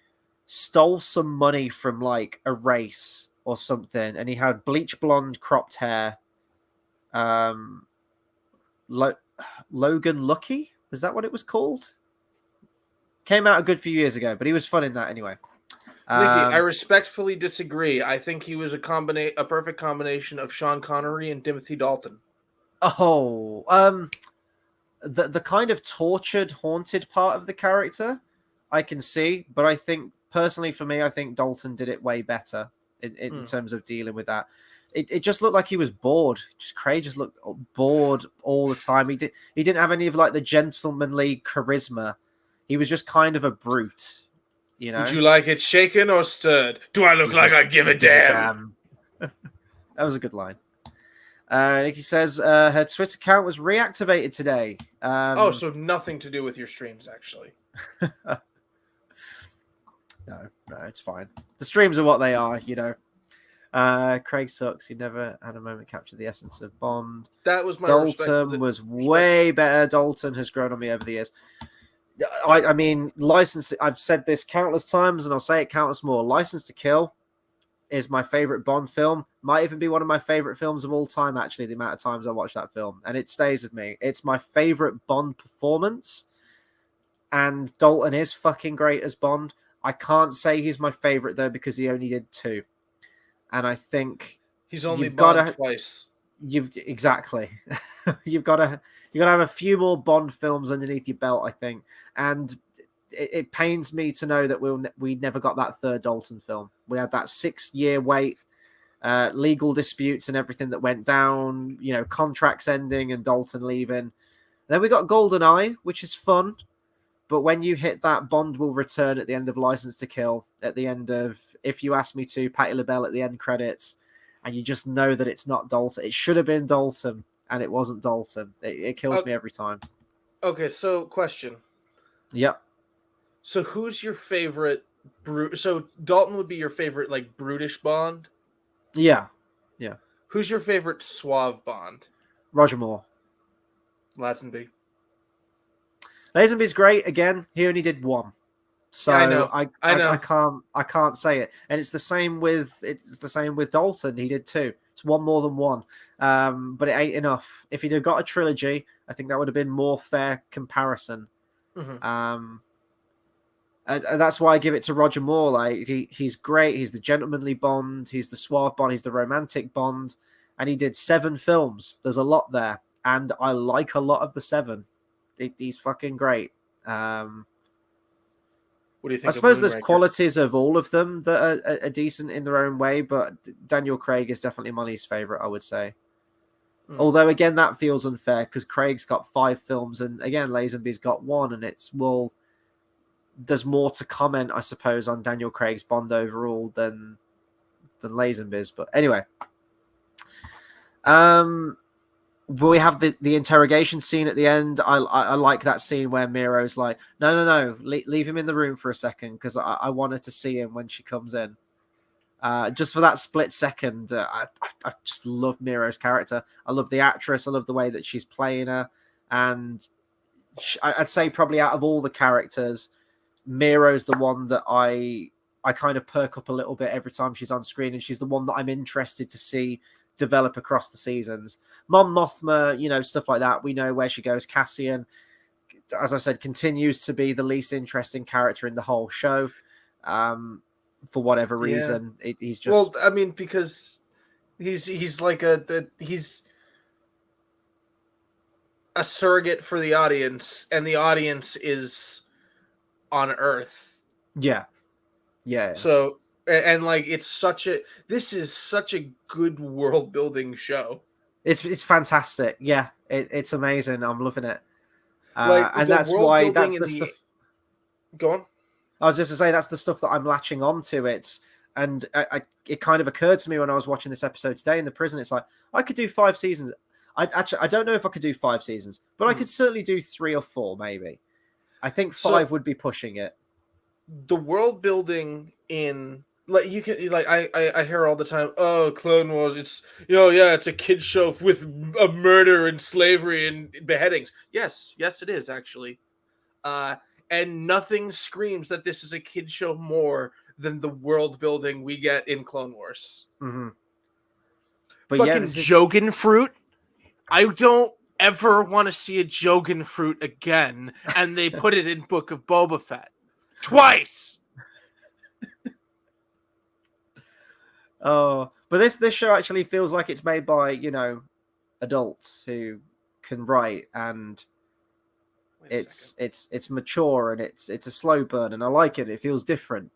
stole some money from like a race or something, and he had bleach blonde cropped hair. Um, Lo- Logan Lucky, was that what it was called? Came out a good few years ago, but he was fun in that anyway. Nikki, I Um, respectfully disagree. I think he was a perfect combination of Sean Connery and Timothy Dalton. oh, the kind of tortured, haunted part of the character, I can see, but I think personally for me, I think Dalton did it way better in terms of dealing with that. It just looked like he was bored. Just Craig just looked bored all the time. He didn't have any of like the gentlemanly charisma. He was just kind of a brute, you Would know. you like it shaken or stirred? Do I look like I give a damn? That was a good line. Nikki says her Twitter account was reactivated today. Oh, so nothing to do with your streams, actually. No, it's fine. The streams are what they are, you know. Craig sucks. He never had a moment capture the essence of Bond. That was my Dalton was way better. Dalton has grown on me over the years. I mean, License. I've said this countless times, and I'll say it countless more. License to Kill is my favorite Bond film. Might even be one of my favorite films of all time. Actually, the amount of times I watched that film, and it stays with me. It's my favorite Bond performance, and Dalton is fucking great as Bond. I can't say he's my favorite though because he only did 2, and I think he's only you've Bond got to. twice. Exactly. you've got to have a few more Bond films underneath your belt, I think, and it pains me to know that we never got that third Dalton film. We had that 6-year wait, legal disputes and everything that went down, you know, contracts ending and Dalton leaving. Then we got GoldenEye, which is fun, but when you hit that Bond will return at the end of License to Kill, at the end of If You Ask Me To, Patti LaBelle at the end credits, and you just know that it's not Dalton. It should have been Dalton, and it wasn't Dalton. It kills me every time. Okay, so question. Yep. So who's your favorite so Dalton would be your favorite like brutish Bond? Yeah. Who's your favorite suave Bond? Roger Moore. Lazenby. Lazenby's great. Again, he only did 1. So yeah, I know. I can't say it. And it's the same with Dalton. He did 2. It's 1 more than 1. But it ain't enough. If he'd have got a trilogy, I think that would have been more fair comparison. Mm-hmm. And that's why I give it to Roger Moore. Like he's great. He's the gentlemanly Bond. He's the suave Bond. He's the romantic Bond. And he did 7 films. There's a lot there, and I like a lot of the 7. He's fucking great. What do you think? I suppose there's qualities of all of them that are decent in their own way, but Daniel Craig is definitely my least favorite, I would say. Although again, that feels unfair because Craig's got 5 films, and again, Lazenby's got 1, and there's more to comment, I suppose, on Daniel Craig's Bond overall than Lazenby's. But anyway, we have the interrogation scene at the end. I like that scene where Miro's like, no, leave him in the room for a second because I wanted to see him when she comes in. Just for that split second, I just love Miro's character. I love the actress. I love the way that she's playing her, and I'd say probably out of all the characters, Miro's the one that I kind of perk up a little bit every time she's on screen, and she's the one that I'm interested to see develop across the seasons. Mon Mothma, you know, stuff like that. We know where she goes. Cassian, as I said, continues to be the least interesting character in the whole show. For whatever reason, he's just. Well, I mean, because he's like he's a surrogate for the audience, and the audience is on Earth. Yeah. So, and like this is such a good world building show. It's fantastic. Yeah, it's amazing. I'm loving it. And that's why that's the stuff. Go on. I was just to say that's the stuff that I'm latching on to. It's And it kind of occurred to me when I was watching this episode today in the prison. It's like, I could do 5 seasons. I don't know if I could do 5 seasons, but I could certainly do 3 or 4, maybe. I think 5 would be pushing it. The world building in, like, you can, like, I hear all the time, oh, Clone Wars, it's, it's a kid show with a murder and slavery and beheadings. Yes, it is, actually. And nothing screams that this is a kid show more than the world building we get in Clone Wars. Mm-hmm. But fucking Jogan fruit. I don't ever want to see a Jogan fruit again, and they put it in Book of Boba Fett twice. Oh, but this show actually feels like it's made by adults who can write, and it's mature, and it's a slow burn, and I like it. It feels different.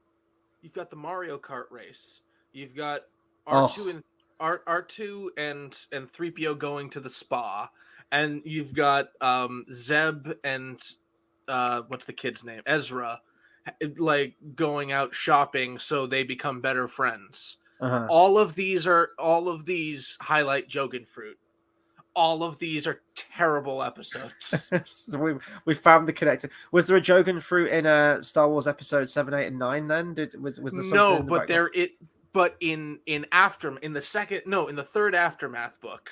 You've got the Mario Kart race. You've got R2 and 3PO going to the spa, and you've got Zeb and what's the kid's name? Ezra, like, going out shopping so they become better friends. Uh-huh. All of these highlight Jogan fruit. All of these are terrible episodes. So we found the connection. Was there a Jogan fruit in Star Wars episode 7, 8, and 9? Then was there something? No, but in the third Aftermath book,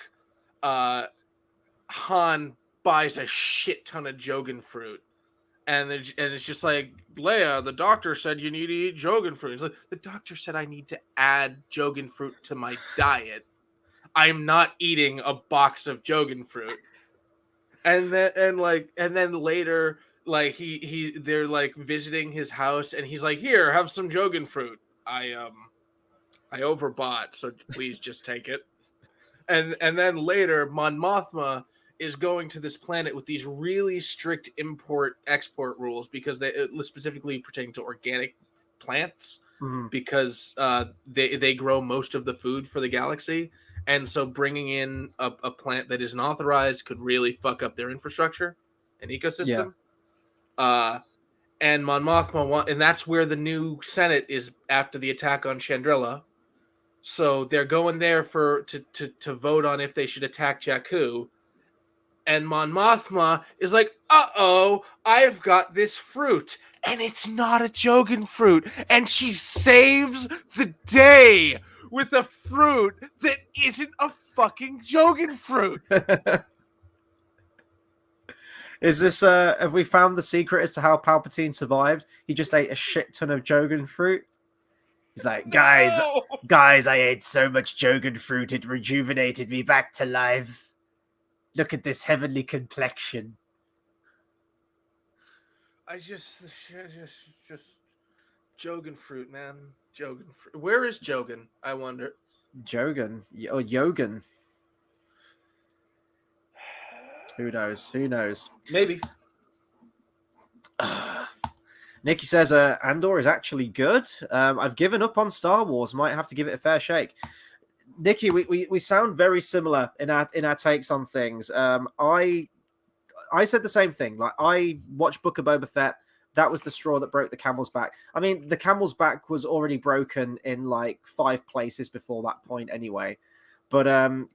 Han buys a shit ton of Jogan fruit, and it's just like, Leia, the doctor said you need to eat Jogan fruit. It's like, the doctor said I need to add Jogan fruit to my diet. I'm not eating a box of Jogan fruit. And then later, like, they're like visiting his house, and he's like, here, have some Jogan fruit. I overbought, so please just take it. And then later, Mon Mothma is going to this planet with these really strict import-export rules, because they specifically pertain to organic plants, because they grow most of the food for the galaxy. And so bringing in a plant that isn't authorized could really fuck up their infrastructure and ecosystem. Yeah. And Mon Mothma and that's where the new Senate is after the attack on Chandrila. So they're going there to vote on if they should attack Jakku. And Mon Mothma is like, uh-oh, I've got this fruit. And it's not a Jogan fruit. And she saves the day with a fruit that isn't a fucking Jogan fruit. Is this, have we found the secret as to how Palpatine survived? He just ate a shit ton of Jogan fruit. He's like, guys, I ate so much Jogan fruit, it rejuvenated me back to life. Look at this heavenly complexion. I just Jogan fruit, man. Jogan fruit. Where is Jogan, I wonder? Jogan? Or Yogan? Who knows? Maybe. Nikki says Andor is actually good. I've given up on Star Wars. Might have to give it a fair shake. Nikki, we sound very similar in our takes on things. I said the same thing. Like, I watched Book of Boba Fett. That was the straw that broke the camel's back. I mean, the camel's back was already broken in like 5 places before that point anyway. But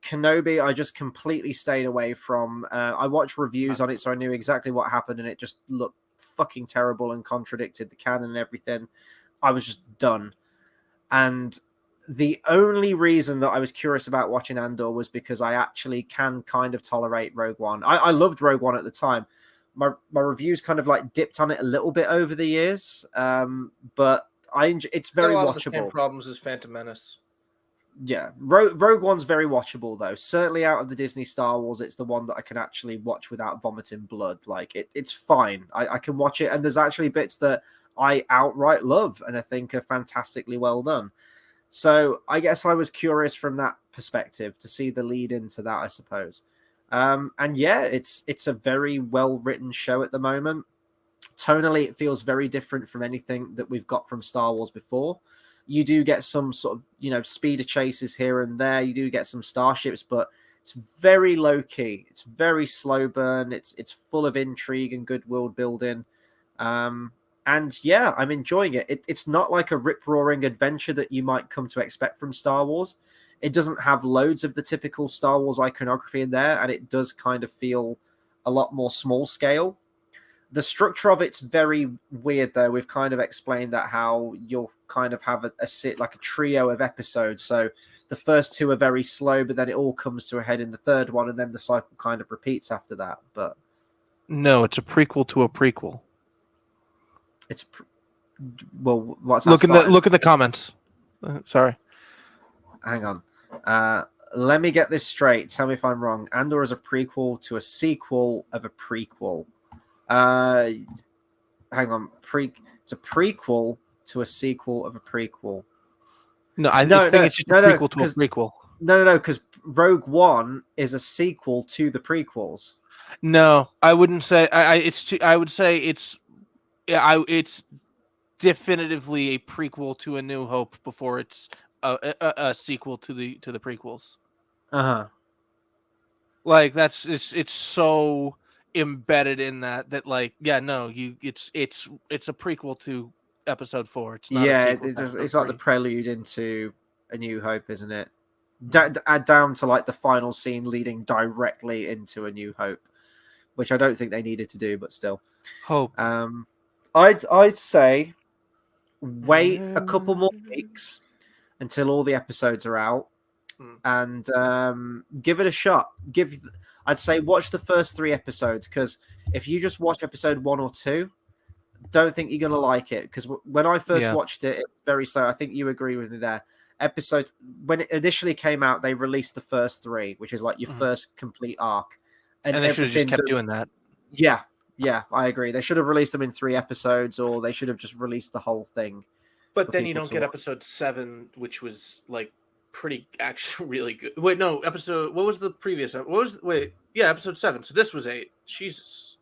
Kenobi, I just completely stayed away from. I watched reviews on it, so I knew exactly what happened, and it just looked fucking terrible and contradicted the canon and everything. I was just done. And the only reason that I was curious about watching Andor was because I actually can kind of tolerate Rogue One. I loved Rogue One at the time. My reviews kind of like dipped on it a little bit over the years, but it's very watchable. The same problems as Phantom Menace. Yeah, Rogue One's very watchable though. Certainly out of the Disney Star Wars, it's the one that I can actually watch without vomiting blood. Like, it's fine. I can watch it, and there's actually bits that I outright love and I think are fantastically well done. So I guess I was curious from that perspective to see the lead into that, I suppose. And yeah, it's a very well written show at the moment. Tonally, it feels very different from anything that we've got from Star Wars before. You do get some sort of, speeder chases here and there. You do get some starships, but it's very low key. It's very slow burn. It's full of intrigue and good world building. And yeah, I'm enjoying it. It's not like a rip-roaring adventure that you might come to expect from Star Wars. It doesn't have loads of the typical Star Wars iconography in there, and it does kind of feel a lot more small scale. The structure of it's very weird, though. We've kind of explained that how you'll kind of have like a trio of episodes. So the first two are very slow, but then it all comes to a head in the third one, and then the cycle kind of repeats after that. But No, it's a prequel to a prequel. it's well, what's Look in the comments. Sorry. Hang on. Let me get this straight. Tell me if I'm wrong. Andor is a prequel to a sequel of a prequel. Hang on. It's a prequel to a sequel of a prequel. No, I think it's just a prequel to a prequel. No, because Rogue One is a sequel to the prequels. No, I wouldn't say. I would say it's definitively a prequel to A New Hope before it's a sequel to the prequels. Like it's so embedded in that like it's a prequel to Episode 4. It's not a sequel. It's like the prelude into A New Hope, isn't it? Down to like the final scene leading directly into A New Hope, which I don't think they needed to do, but still. Hope. I'd say wait a couple more weeks until all the episodes are out, and give it a shot. I'd say watch the first 3 episodes, because if you just watch episode 1 or 2, don't think you're gonna like it. Because when I first watched it, it's very slow. I think you agree with me there. When it initially came out, they released the first 3, which is like your first complete arc, and they should have just kept doing that. Yeah, I agree. They should have released them in 3 episodes, or they should have just released the whole thing. But then you don't get episode 7, which was like actually really good. Wait, no, what was the previous? Episode 7. So this was 8. Jesus.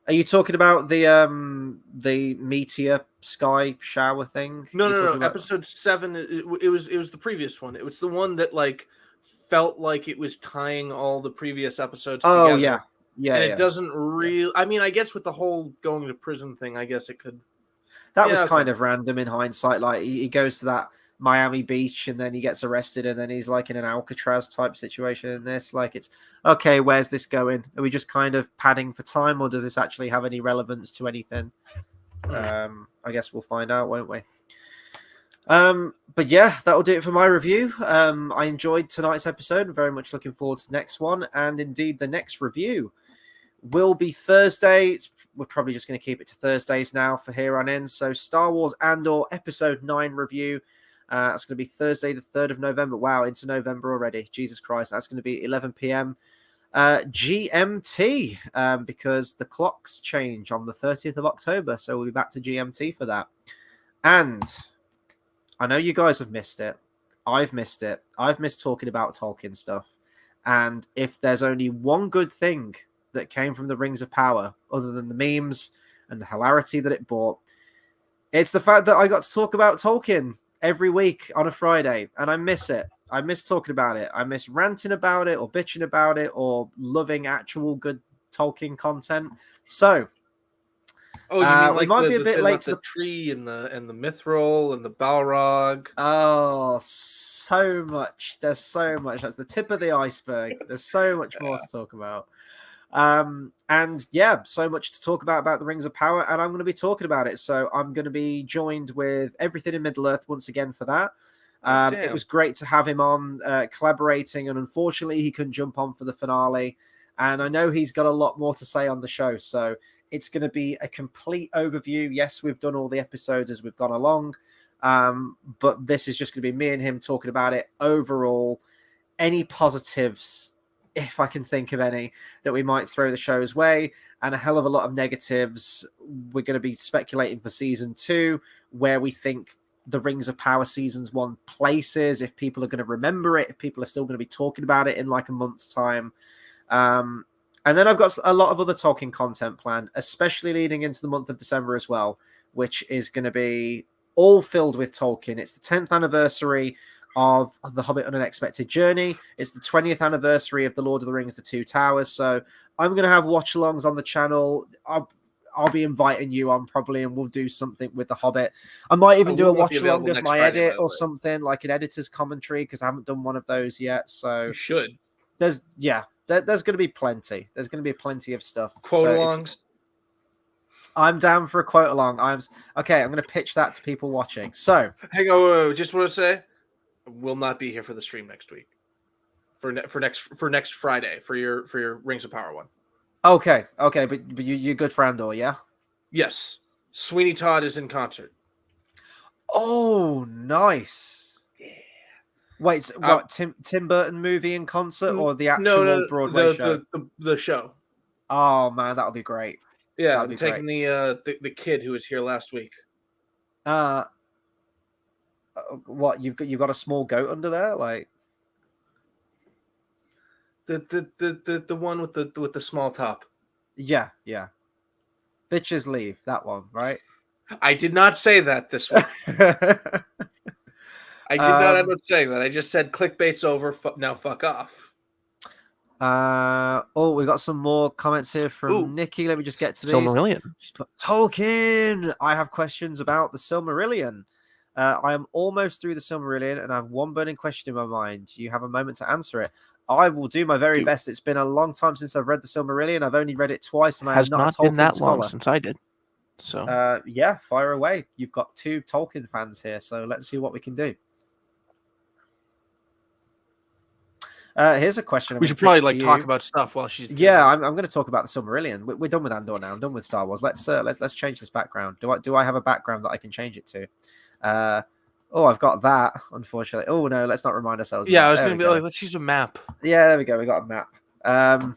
Are you talking about the meteor sky shower thing? No. Episode 7. It was the previous one. It was the one that like felt like it was tying all the previous episodes together. Yeah, and it doesn't really. I mean, I guess with the whole going to prison thing, I guess it could. That was kind of random in hindsight. Like he goes to that Miami Beach and then he gets arrested and then he's like in an Alcatraz type situation in this. Like it's okay, where's this going? Are we just kind of padding for time, or does this actually have any relevance to anything? I guess we'll find out, won't we? But yeah, that'll do it for my review. I enjoyed tonight's episode. I'm very much looking forward to the next one, and indeed the next review will be Thursday. We're probably just going to keep it to Thursdays now for here on in. So Star Wars Andor Episode 9 review. That's going to be Thursday, the 3rd of November. Wow, into November already. Jesus Christ. That's going to be 11 p.m. GMT, because the clocks change on the 30th of October. So we'll be back to GMT for that. And I know you guys have missed it. I've missed it. I've missed talking about Tolkien stuff. And if there's only one good thing that came from the Rings of Power, other than the memes and the hilarity that it brought, it's the fact that I got to talk about Tolkien every week on a Friday, and I miss it. I miss talking about it. I miss ranting about it or bitching about it or loving actual good Tolkien content. So, you mean like we might be a bit late to the tree and the Mithril and the Balrog. Oh, so much. There's so much. That's the tip of the iceberg. There's so much more to talk about. And yeah, so much to talk about the Rings of Power, and I'm going to be talking about it. So I'm going to be joined with Everything in Middle-earth once again for that. It was great to have him on collaborating, and unfortunately he couldn't jump on for the finale. And I know he's got a lot more to say on the show, so it's going to be a complete overview. Yes, we've done all the episodes as we've gone along, but this is just going to be me and him talking about it overall. Any positives, if I can think of any, that we might throw the show's way, and a hell of a lot of negatives. We're going to be speculating for season 2, where we think the Rings of Power seasons 1 places, if people are going to remember it, if people are still going to be talking about it in like a month's time. And then I've got a lot of other Tolkien content planned, especially leading into the month of December as well, which is going to be all filled with Tolkien. It's the 10th anniversary of The Hobbit: An Unexpected Journey. It's the 20th anniversary of The Lord of the Rings: The Two Towers. So I'm going to have watch-alongs on the channel. I'll be inviting you on probably, and we'll do something with the Hobbit. I might even do a watch along of my Friday, edit or something, like an editor's commentary, because I haven't done one of those yet. So you should. There's going to be plenty. There's going to be plenty of stuff. Quote alongs. I'm down for a quote along. I'm going to pitch that to people watching. So hang on, just want to say, I will not be here for the stream next week. For next Friday for your Rings of Power one. Okay, but you're good for Andor, yeah? Yes. Sweeney Todd is in concert. Oh, nice. Yeah. Wait, so what? Tim Burton movie in concert or the actual Broadway show? The show. Oh man, that'll be great. Yeah, I'm taking the kid who was here last week. What you've got a small goat under there, like the one with the small top. Yeah. Bitches leave, that one, right? I did not say that this week. I did not end up saying that. I just said clickbait's over. Now fuck off. We got some more comments here from Nikki. Let me just get to these. Silmarillion. Tolkien. I have questions about the Silmarillion. I am almost through the Silmarillion, and I have one burning question in my mind. You have a moment to answer it. I will do my very best. It's been a long time since I've read the Silmarillion. I've only read it twice, and I am not a Tolkien been that scholar. long since I did. So yeah, fire away. You've got 2 Tolkien fans here, so let's see what we can do. Here's a question. We should probably talk about stuff while she's. Yeah, I'm going to talk about the Silmarillion. We're done with Andor now. I'm done with Star Wars. Let's change this background. Do I have a background that I can change it to? I've got that. Unfortunately. Oh no, let's not remind ourselves. Yeah, I was going to be like, let's use a map. Yeah, there we go. We got a map.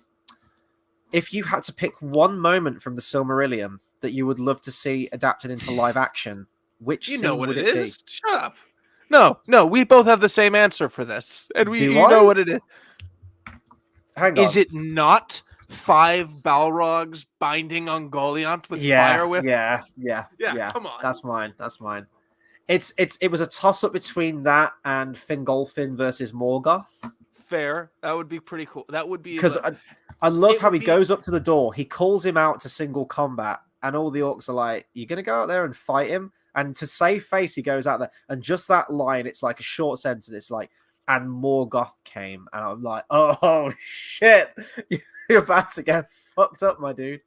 If you had to pick one moment from the Silmarillion that you would love to see adapted into live action, which scene would it be? Shut up. No, we both have the same answer for this, and you know what it is. Hang on. Is it not 5 Balrogs binding on Goliath with fire whip? Yeah. Come on, that's mine. It was a toss up between that and Fingolfin versus Morgoth. Fair, that would be pretty cool. That would be because I love how he goes up to the door. He calls him out to single combat, and all the orcs are like, "You're gonna go out there and fight him?" And to save face, he goes out there, and just that line, it's like a short sentence. It's like, "And Morgoth came," and I'm like, "Oh shit, you're about to get fucked up, my dude."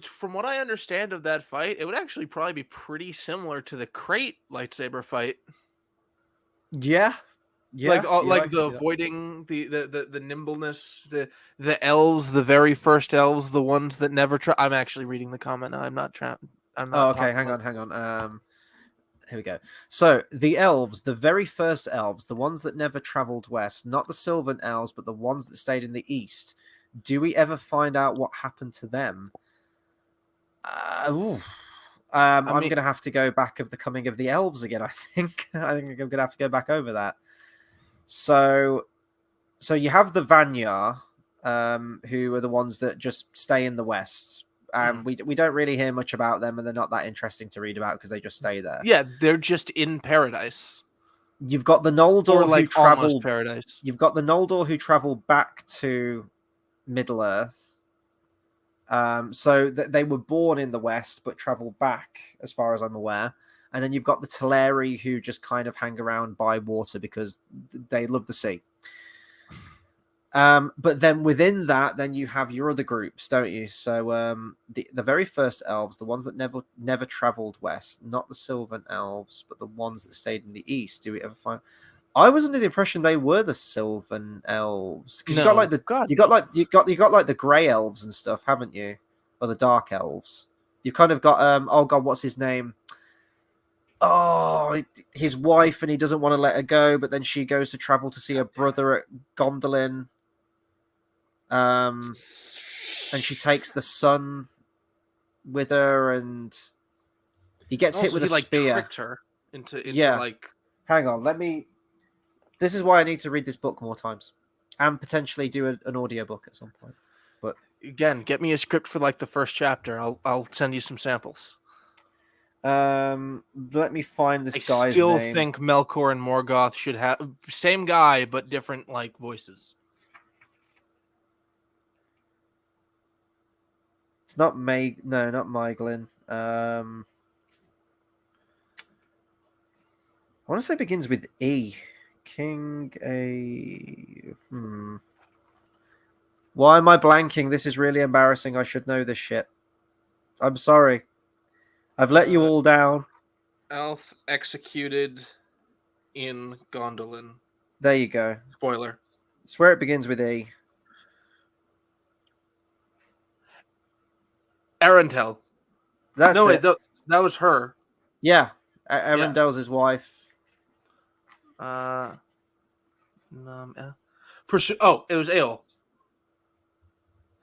From what I understand of that fight, it would actually probably be pretty similar to the Crate lightsaber fight. Yeah. Like the avoiding, the nimbleness, the elves, the very first elves, the ones that never try. I'm actually reading the comment now. I'm not trapped. Okay, hang on. Here we go. So the elves, the very first elves, the ones that never traveled west, not the Sylvan elves, but the ones that stayed in the east. Do we ever find out what happened to them? I'm going to have to go back of the coming of the elves again. I think I'm going to have to go back over that. So you have the Vanyar, who are the ones that just stay in the west. We don't really hear much about them, and they're not that interesting to read about because they just stay there. Yeah, they're just in paradise. You've got the Noldor who travel paradise. You've got the Noldor who travel back to Middle Earth. So they were born in the west but travel back, as far as I'm aware. And then you've got the Teleri who just kind of hang around by water because they love the sea. But then within that, then you have your other groups, don't you? So the very first elves, the ones that never traveled west, not the Sylvan elves, but the ones that stayed in the east. Do we ever find? I was under the impression they were the Sylvan elves because you got like the grey elves and stuff, haven't you? Or the dark elves. You kind of got oh god, what's his name? Oh, his wife, and he doesn't want to let her go, but then she goes to travel to see her brother at Gondolin. And she takes the son with her, and he gets hit with a spear. Tricked her into like. Hang on, This is why I need to read this book more times, and potentially do an audiobook at some point. But again, get me a script for like the first chapter. I'll send you some samples. Let me find this guy's name. I still think Melkor and Morgoth should have same guy but different like voices. It's not Meg. No, not Miglin. I want to say it begins with E. King A. Why am I blanking? This is really embarrassing. I should know this shit. I'm sorry. I've let you all down. Elf executed in Gondolin. There you go. Spoiler. I swear it begins with E. Arendelle. That's no, it. wait, that was her. Yeah. Arendelle's his wife. It was Ale.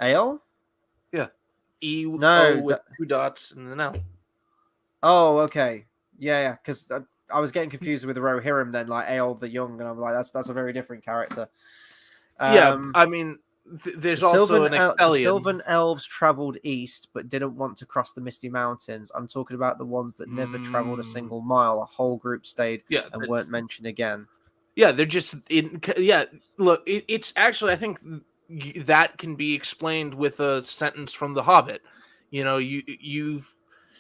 Ale? Yeah. No, with 2 dots and then L. Oh, okay. Yeah, because I was getting confused with Rohirrim then, like Ale the Young, and I'm like, that's a very different character. I mean, there's also an Echellion. The Sylvan elves traveled east, but didn't want to cross the Misty Mountains. I'm talking about the ones that never traveled a single mile. A whole group stayed and weren't mentioned again. Yeah, they're just look, it's actually, I think that can be explained with a sentence from The Hobbit. You know,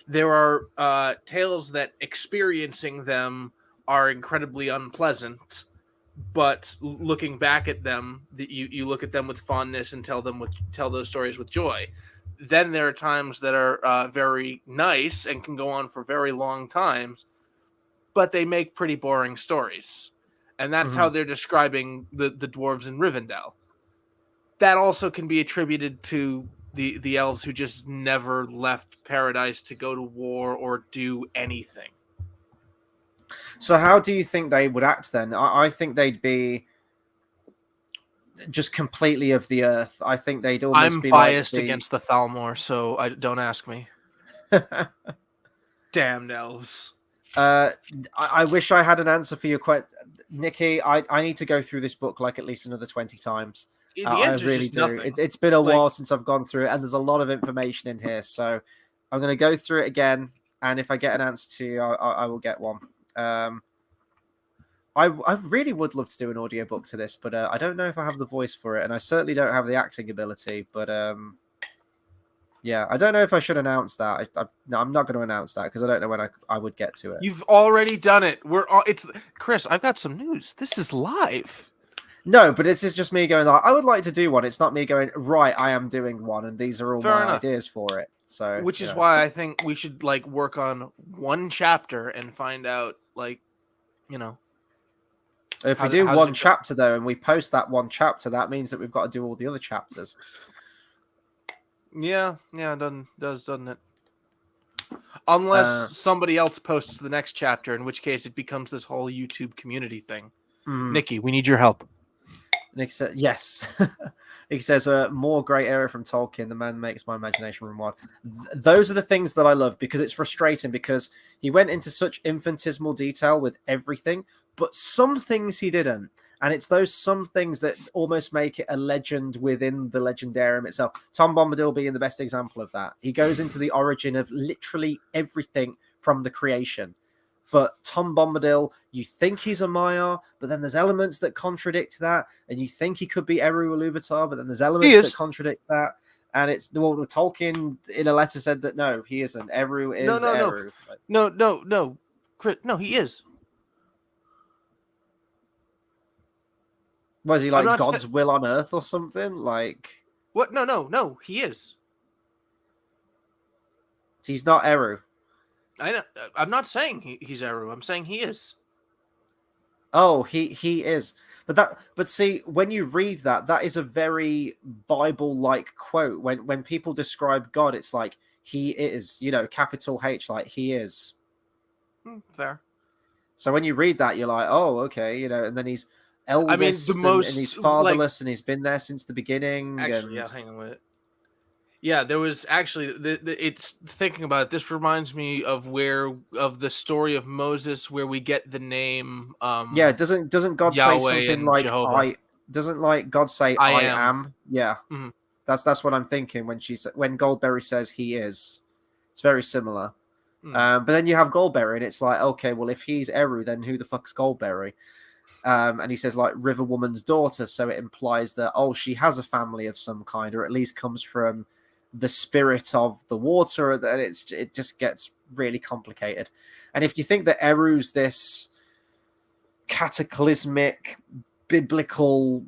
there are tales that experiencing them are incredibly unpleasant, but looking back at them, you look at them with fondness and tell those stories with joy. Then there are times that are very nice and can go on for very long times, but they make pretty boring stories. And that's how they're describing the dwarves in Rivendell. That also can be attributed to the elves who just never left Paradise to go to war or do anything. So how do you think they would act then? I think they'd be just completely of the earth. I think they'd almost be biased against the Thalmor, so don't ask me. Damned elves. I wish I had an answer for your question, Nikki. I need to go through this book like at least another 20 times. I really do. It's been a while since I've gone through it, and there's a lot of information in here. So I'm going to go through it again, and if I get an answer to you, I will get one. I really would love to do an audiobook to this, but I don't know if I have the voice for it, and I certainly don't have the acting ability. But yeah, I don't know if I should announce that. No, I'm not going to announce that because I don't know when I would get to it. You've already done it. It's Chris. I've got some news. This is live. No, but this is just me going like, I would like to do one. It's not me going, right, I am doing one, and these are all my ideas for it. So, which is why I think we should work on one chapter and find out if we do one chapter though, and we post that one chapter, that means that we've got to do all the other chapters. Yeah, doesn't it? Unless somebody else posts the next chapter, in which case it becomes this whole YouTube community thing. Nikki, we need your help. Nick says, yes. He says, more great area from Tolkien. The man makes my imagination run wild. Those are the things that I love, because it's frustrating, because he went into such infinitesimal detail with everything, but some things he didn't. And it's those some things that almost make it a legend within the legendarium itself. Tom Bombadil being the best example of that. He goes into the origin of literally everything from the creation. But Tom Bombadil, you think he's a Maiar, but then there's elements that contradict that, and you think he could be Eru Iluvatar, but then there's elements that contradict that. And it's Tolkien in a letter said that no, he isn't. Eru is Eru. No. Chris, no, he is. Was he like God's will on earth or something? Like what? No, he is. He's not Eru. I'm not saying he's Eru. I'm saying he is. Oh, he is. But see, when you read that is a very Bible-like quote. When people describe God, it's like he is, capital H, like he is. Fair. So when you read that, you're like, oh, okay, and then he's eldest, and he's fatherless, and he's been there since the beginning. Actually, hang on with it. Yeah, there was actually it's thinking about it. This reminds me of the story of Moses, where we get the name. Doesn't God Yahweh say something like Jehovah. Doesn't God say I am? Yeah, that's what I'm thinking when Goldberry says he is. It's very similar. But then you have Goldberry, and it's like, okay, well, if he's Eru, then who the fuck's Goldberry? And he says like River Woman's daughter, so it implies that she has a family of some kind, or at least comes from the spirit of the water, and it just gets really complicated. And if you think that Eru's this cataclysmic biblical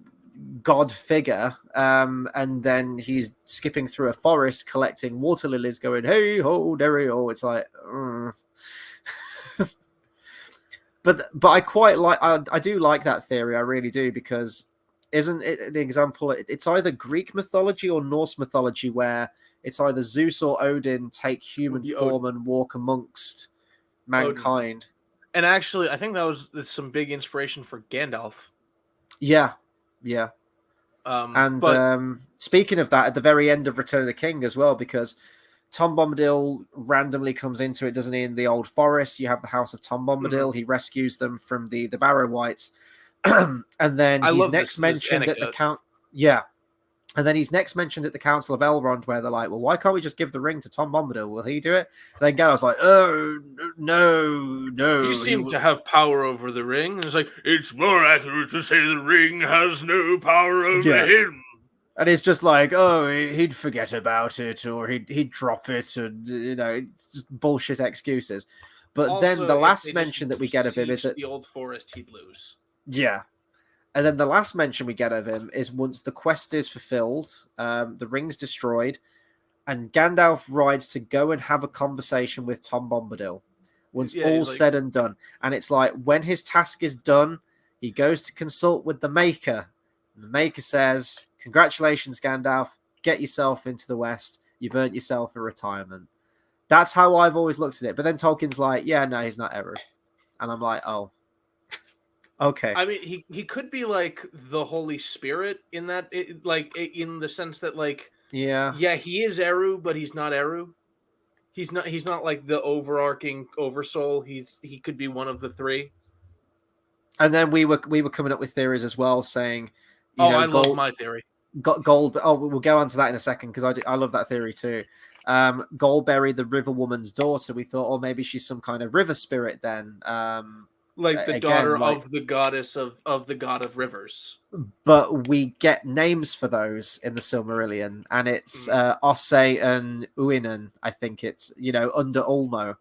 god figure, and then he's skipping through a forest collecting water lilies going, hey ho derry ho, it's like but I quite like, I do like that theory, I really do, because isn't it an example, it's either Greek mythology or Norse mythology where it's either Zeus or Odin take human form and walk amongst mankind. Odin. And actually, I think that's some big inspiration for Gandalf. Yeah. Speaking of that, at the very end of Return of the King as well, because Tom Bombadil randomly comes into it, doesn't he, in the old forest? You have the House of Tom Bombadil. He rescues them from the Barrow Wights. And then he's next mentioned at the count. Yeah. And then he's next mentioned at the Council of Elrond, where they're like, well, why can't we just give the ring to Tom Bombadil? Will he do it? And then Gandalf's like, oh, no. He seems to have power over the ring. And it's like, it's more accurate to say the ring has no power over him. And it's just like, oh, he'd forget about it, or he'd drop it, and, it's just bullshit excuses. But also, then the last mention that we get of him is that the old forest, he'd lose. Yeah. And then the last mention we get of him is once the quest is fulfilled, the ring's destroyed, and Gandalf rides to go and have a conversation with Tom Bombadil. Once all's said and done. And it's like, when his task is done, he goes to consult with the Maker. And the Maker says, congratulations, Gandalf. Get yourself into the West. You've earned yourself a retirement. That's how I've always looked at it. But then Tolkien's like, yeah, no, he's not Eru. And I'm like, oh. Okay. I mean, he could be like the Holy Spirit in that, in the sense that, like, yeah, he is Eru, but he's not Eru. He's not like the overarching oversoul. He could be one of the three. And then we were coming up with theories as well, saying, I love my theory. Gold. Oh, we'll go on to that in a second, because I love that theory too. Goldberry, the river woman's daughter. We thought, oh, maybe she's some kind of river spirit then. Like the daughter of the goddess of the god of rivers. But we get names for those in the Silmarillion, and it's Ossé and Uinen, I think it's, under Ulmo.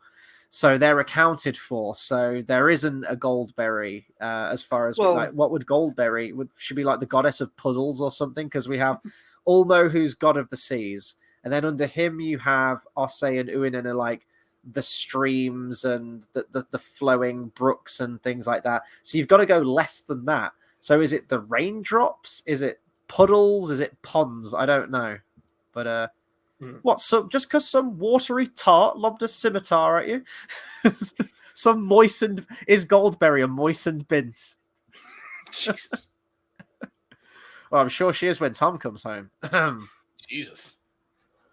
So they're accounted for. So there isn't a Goldberry as far as, what would Goldberry? Should be like the goddess of puzzles or something, because we have Ulmo, who's god of the seas. And then under him you have Ossé and Uinen are like the streams and the flowing brooks and things like that. So you've got to go less than that. So is it the raindrops? Is it puddles? Is it ponds? I don't know. But what? So just because some watery tart lobbed a scimitar at you, some moistened, is Goldberry a moistened bint? Jesus. Well, I'm sure she is when Tom comes home. Jesus.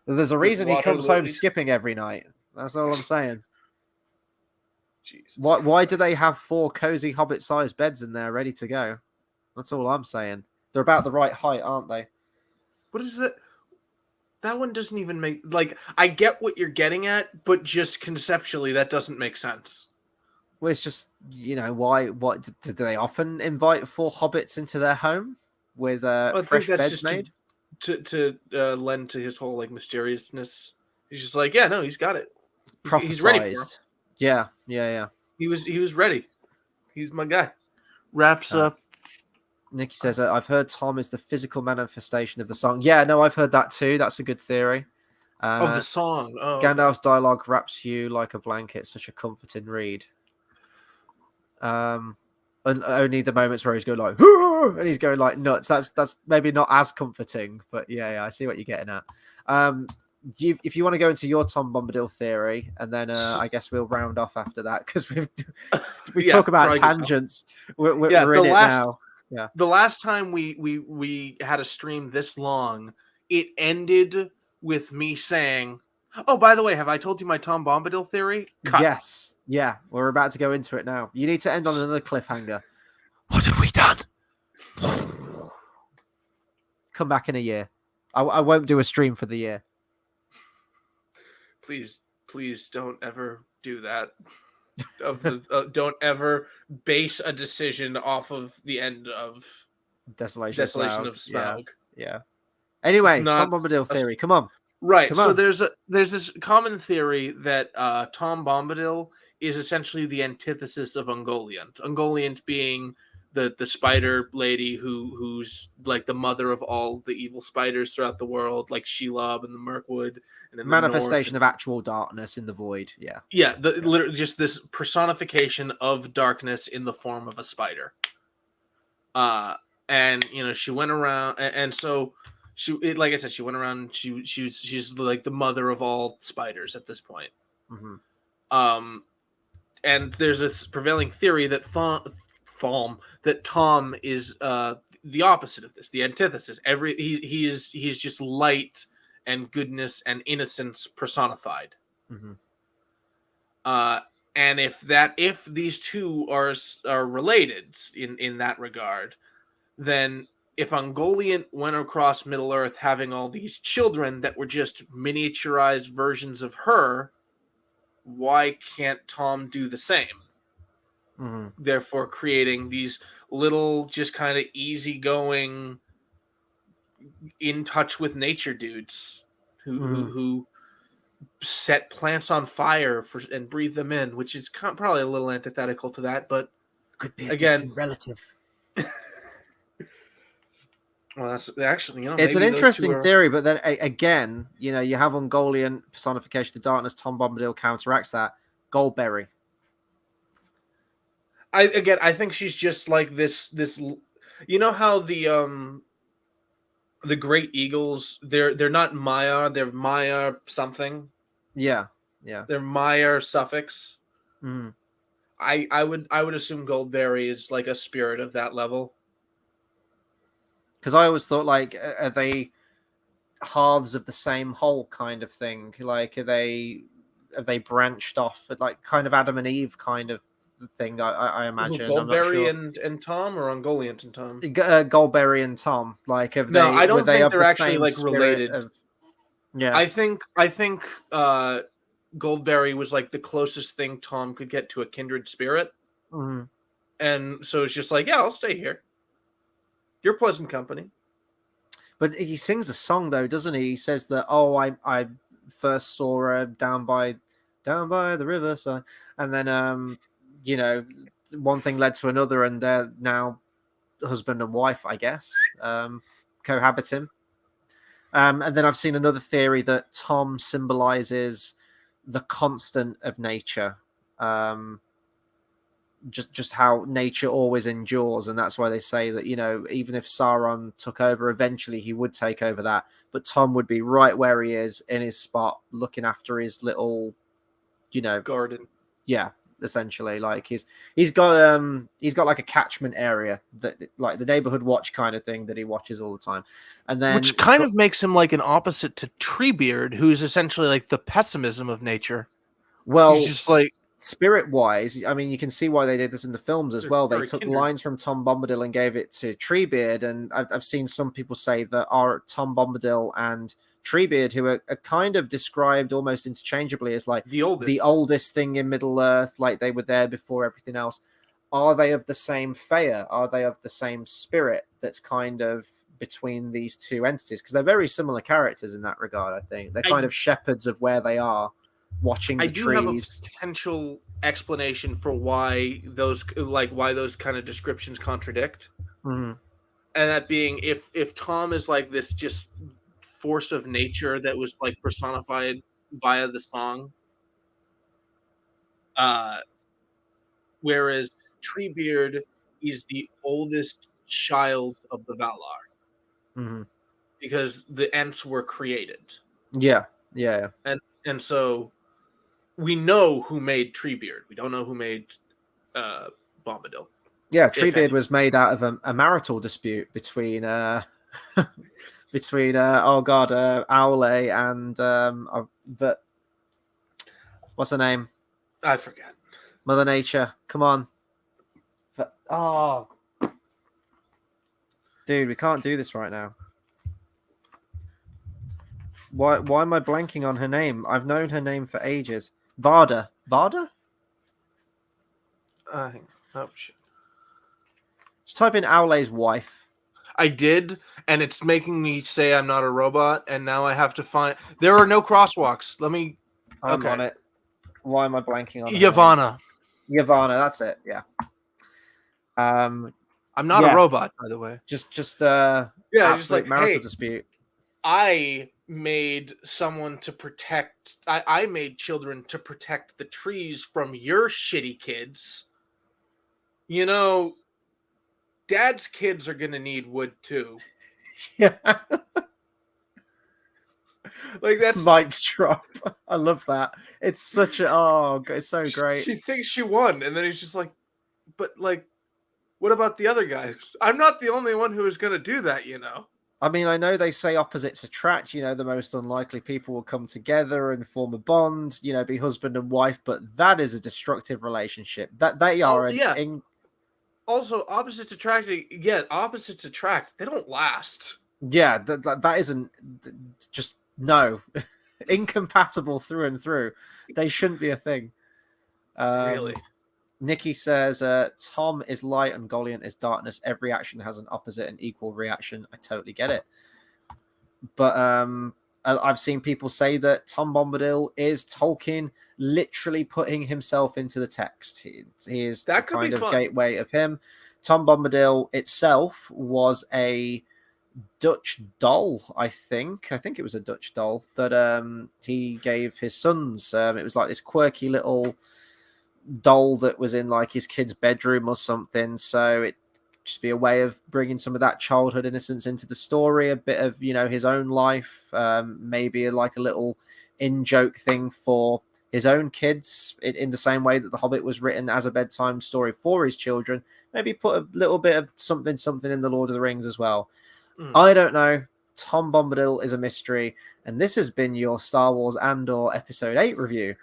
There's a reason he comes home skipping every night. That's all I'm saying. Jesus. Why do they have 4 cozy Hobbit-sized beds in there ready to go? That's all I'm saying. They're about the right height, aren't they? What is it? That one doesn't even make... Like, I get what you're getting at, but just conceptually, that doesn't make sense. Well, it's just, why... What do they often invite 4 hobbits into their home with fresh beds made? To lend to his whole, like, mysteriousness. He's just like, yeah, no, he's got it. He's ready for him. Yeah. He was ready. He's my guy. Wraps up. Nikki says, I've heard Tom is the physical manifestation of the song. Yeah, no, I've heard that too. That's a good theory. Of the song. Oh. Gandalf's dialogue wraps you like a blanket. Such a comforting read. And only the moments where he's going like, and he's going like nuts. That's maybe not as comforting, but yeah, I see what you're getting at. If you want to go into your Tom Bombadil theory, and then I guess we'll round off after that, because we talk about tangents. We're in it now. Yeah. The last time we had a stream this long, it ended with me saying, "Oh, by the way, have I told you my Tom Bombadil theory?" Cut. Yes. Yeah, we're about to go into it now. You need to end on another cliffhanger. What have we done? Come back in a year. I won't do a stream for the year. Please don't ever do that. Don't ever base a decision off of the end of Desolation of Smaug. Smaug. Yeah. Anyway, Tom Bombadil theory. Come on. Right. Come So on. there's this common theory that Tom Bombadil is essentially the antithesis of Ungoliant. Ungoliant being the spider lady who's like the mother of all the evil spiders throughout the world, like Shelob and the Mirkwood, and in the north. Manifestation of actual darkness in the void. Yeah. Yeah, literally just this personification of darkness in the form of a spider. And she went around, and so like I said, she went around. She's like the mother of all spiders at this point. Mm-hmm. And there's this prevailing theory that Tom is the opposite of this, the antithesis. He's just light and goodness and innocence personified. Mm-hmm. And if these two are related in that regard, then if Ungoliant went across Middle Earth having all these children that were just miniaturized versions of her, why can't Tom do the same? Mm-hmm. Therefore, creating these little, just kind of easygoing, in touch with nature dudes who set plants on fire and breathe them in, which is probably a little antithetical to that, but could be a distant relative. Well, that's actually, it's an interesting theory, but then again, you have Ungoliant personification of darkness. Tom Bombadil counteracts that. Goldberry. I think she's just like this. How the great eagles, they're not Maya, they're Maya something. Yeah. They're Maya suffix. Mm. I would assume Goldberry is like a spirit of that level. Because I always thought, like, are they halves of the same whole kind of thing? Like, have they branched off, like kind of Adam and Eve kind of thing? I imagine. Goldberry and Tom, or Ungoliant and Tom? Goldberry and Tom. Like, have they? No, I don't think they're the actually like related. Yeah, I think Goldberry was like the closest thing Tom could get to a kindred spirit, and so it's just like, yeah, I'll stay here. You're pleasant company. But he sings a song though, doesn't he? He says that, I first saw her down by the river, so, and then one thing led to another, and they're now husband and wife, I guess, cohabiting. And then I've seen another theory that Tom symbolizes the constant of nature. Just how nature always endures, and that's why they say that even if Sauron took over, eventually he would take over that, but Tom would be right where he is in his spot, looking after his little garden. Yeah, essentially, like he's got like a catchment area that, like, the neighborhood watch kind of thing that he watches all the time, and then which kind of makes him like an opposite to Treebeard, who's essentially like the pessimism of nature. Well, he's just like, spirit wise, I mean, you can see why they did this in the films as well. They took lines from Tom Bombadil and gave it to Treebeard, and I've seen some people say that our Tom Bombadil and Treebeard, who are kind of described almost interchangeably as like the oldest thing in Middle Earth, like they were there before everything else. Are they of the same Feyre? Are they of the same spirit that's kind of between these two entities? Because they're very similar characters in that regard, I think. They're kind of shepherds of where they are, watching the trees. I do have a potential explanation for why those kind of descriptions contradict. Mm-hmm. And that being, if Tom is like this just force of nature that was like personified via the song, whereas Treebeard is the oldest child of the Valar, because the Ents were created. Yeah. And so we know who made Treebeard. We don't know who made Bombadil. Yeah, Treebeard was made out of a marital dispute between Aule and but what's her name? I forget. Mother Nature. Come on. Dude, we can't do this right now. Why am I blanking on her name? I've known her name for ages. Varda? Oh shit. Just type in Aule's wife. I did, and it's making me say I'm not a robot, and now I have to find. There are no crosswalks. Let me. I'm on it. Why am I blanking on her Yavanna. name? Yavanna, that's it. Yeah. I'm not a robot, by the way. Just just like marital hey, dispute. I made someone to protect. I made children to protect the trees from your shitty kids. You know, Dad's kids are gonna need wood too. Yeah. Like that's mic drop. I love that. It's such a it's so great. She thinks she won, and then he's just like, but like, what about the other guy? I'm not the only one who is gonna do that, you know. I mean, I know they say opposites attract, you know, the most unlikely people will come together and form a bond, you know, be husband and wife, but that is a destructive relationship. That they are Also, opposites attract. Yeah, opposites attract. They don't last. Yeah, that isn't just no. Incompatible through and through. They shouldn't be a thing. Really? Nikki says, Tom is light and Goliant is darkness. Every action has an opposite and equal reaction. I totally get it. But I've seen people say that Tom Bombadil is Tolkien literally putting himself into the text. He is the kind of gateway of him. Tom Bombadil itself was a Dutch doll, I think. I think it was a Dutch doll that he gave his sons. It was like this quirky little doll that was in like his kid's bedroom or something. So it just be a way of bringing some of that childhood innocence into the story, a bit of, you know, his own life, maybe like a little in-joke thing for his own kids, in the same way that The Hobbit was written as a bedtime story for his children. Maybe put a little bit of something in The Lord of the Rings as well. I don't know. Tom Bombadil is a mystery, and this has been your Star Wars Andor Episode 8 review.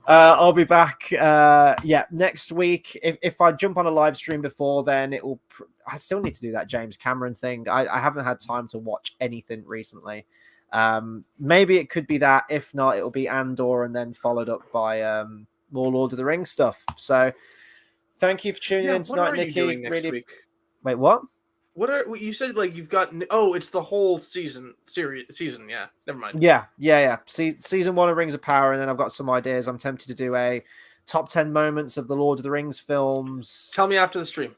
I'll be back next week. If I jump on a live stream before then, I still need to do that James Cameron thing. I haven't had time to watch anything recently. Maybe it could be that. If not, it'll be Andor and then followed up by more Lord of the Rings stuff. So thank you for tuning in tonight, Nikki. What are you doing next week? Wait, what? What are you said? Like you've got? Oh, it's the whole season. Yeah. Never mind. Yeah. Season 1 of Rings of Power, and then I've got some ideas. I'm tempted to do a top 10 moments of the Lord of the Rings films. Tell me after the stream.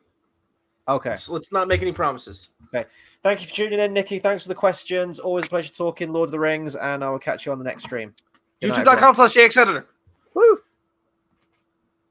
Okay. Let's not make any promises. Okay. Thank you for tuning in, Nikki. Thanks for the questions. Always a pleasure talking Lord of the Rings, and I will catch you on the next stream. YouTube.com/JXEditor. Woo!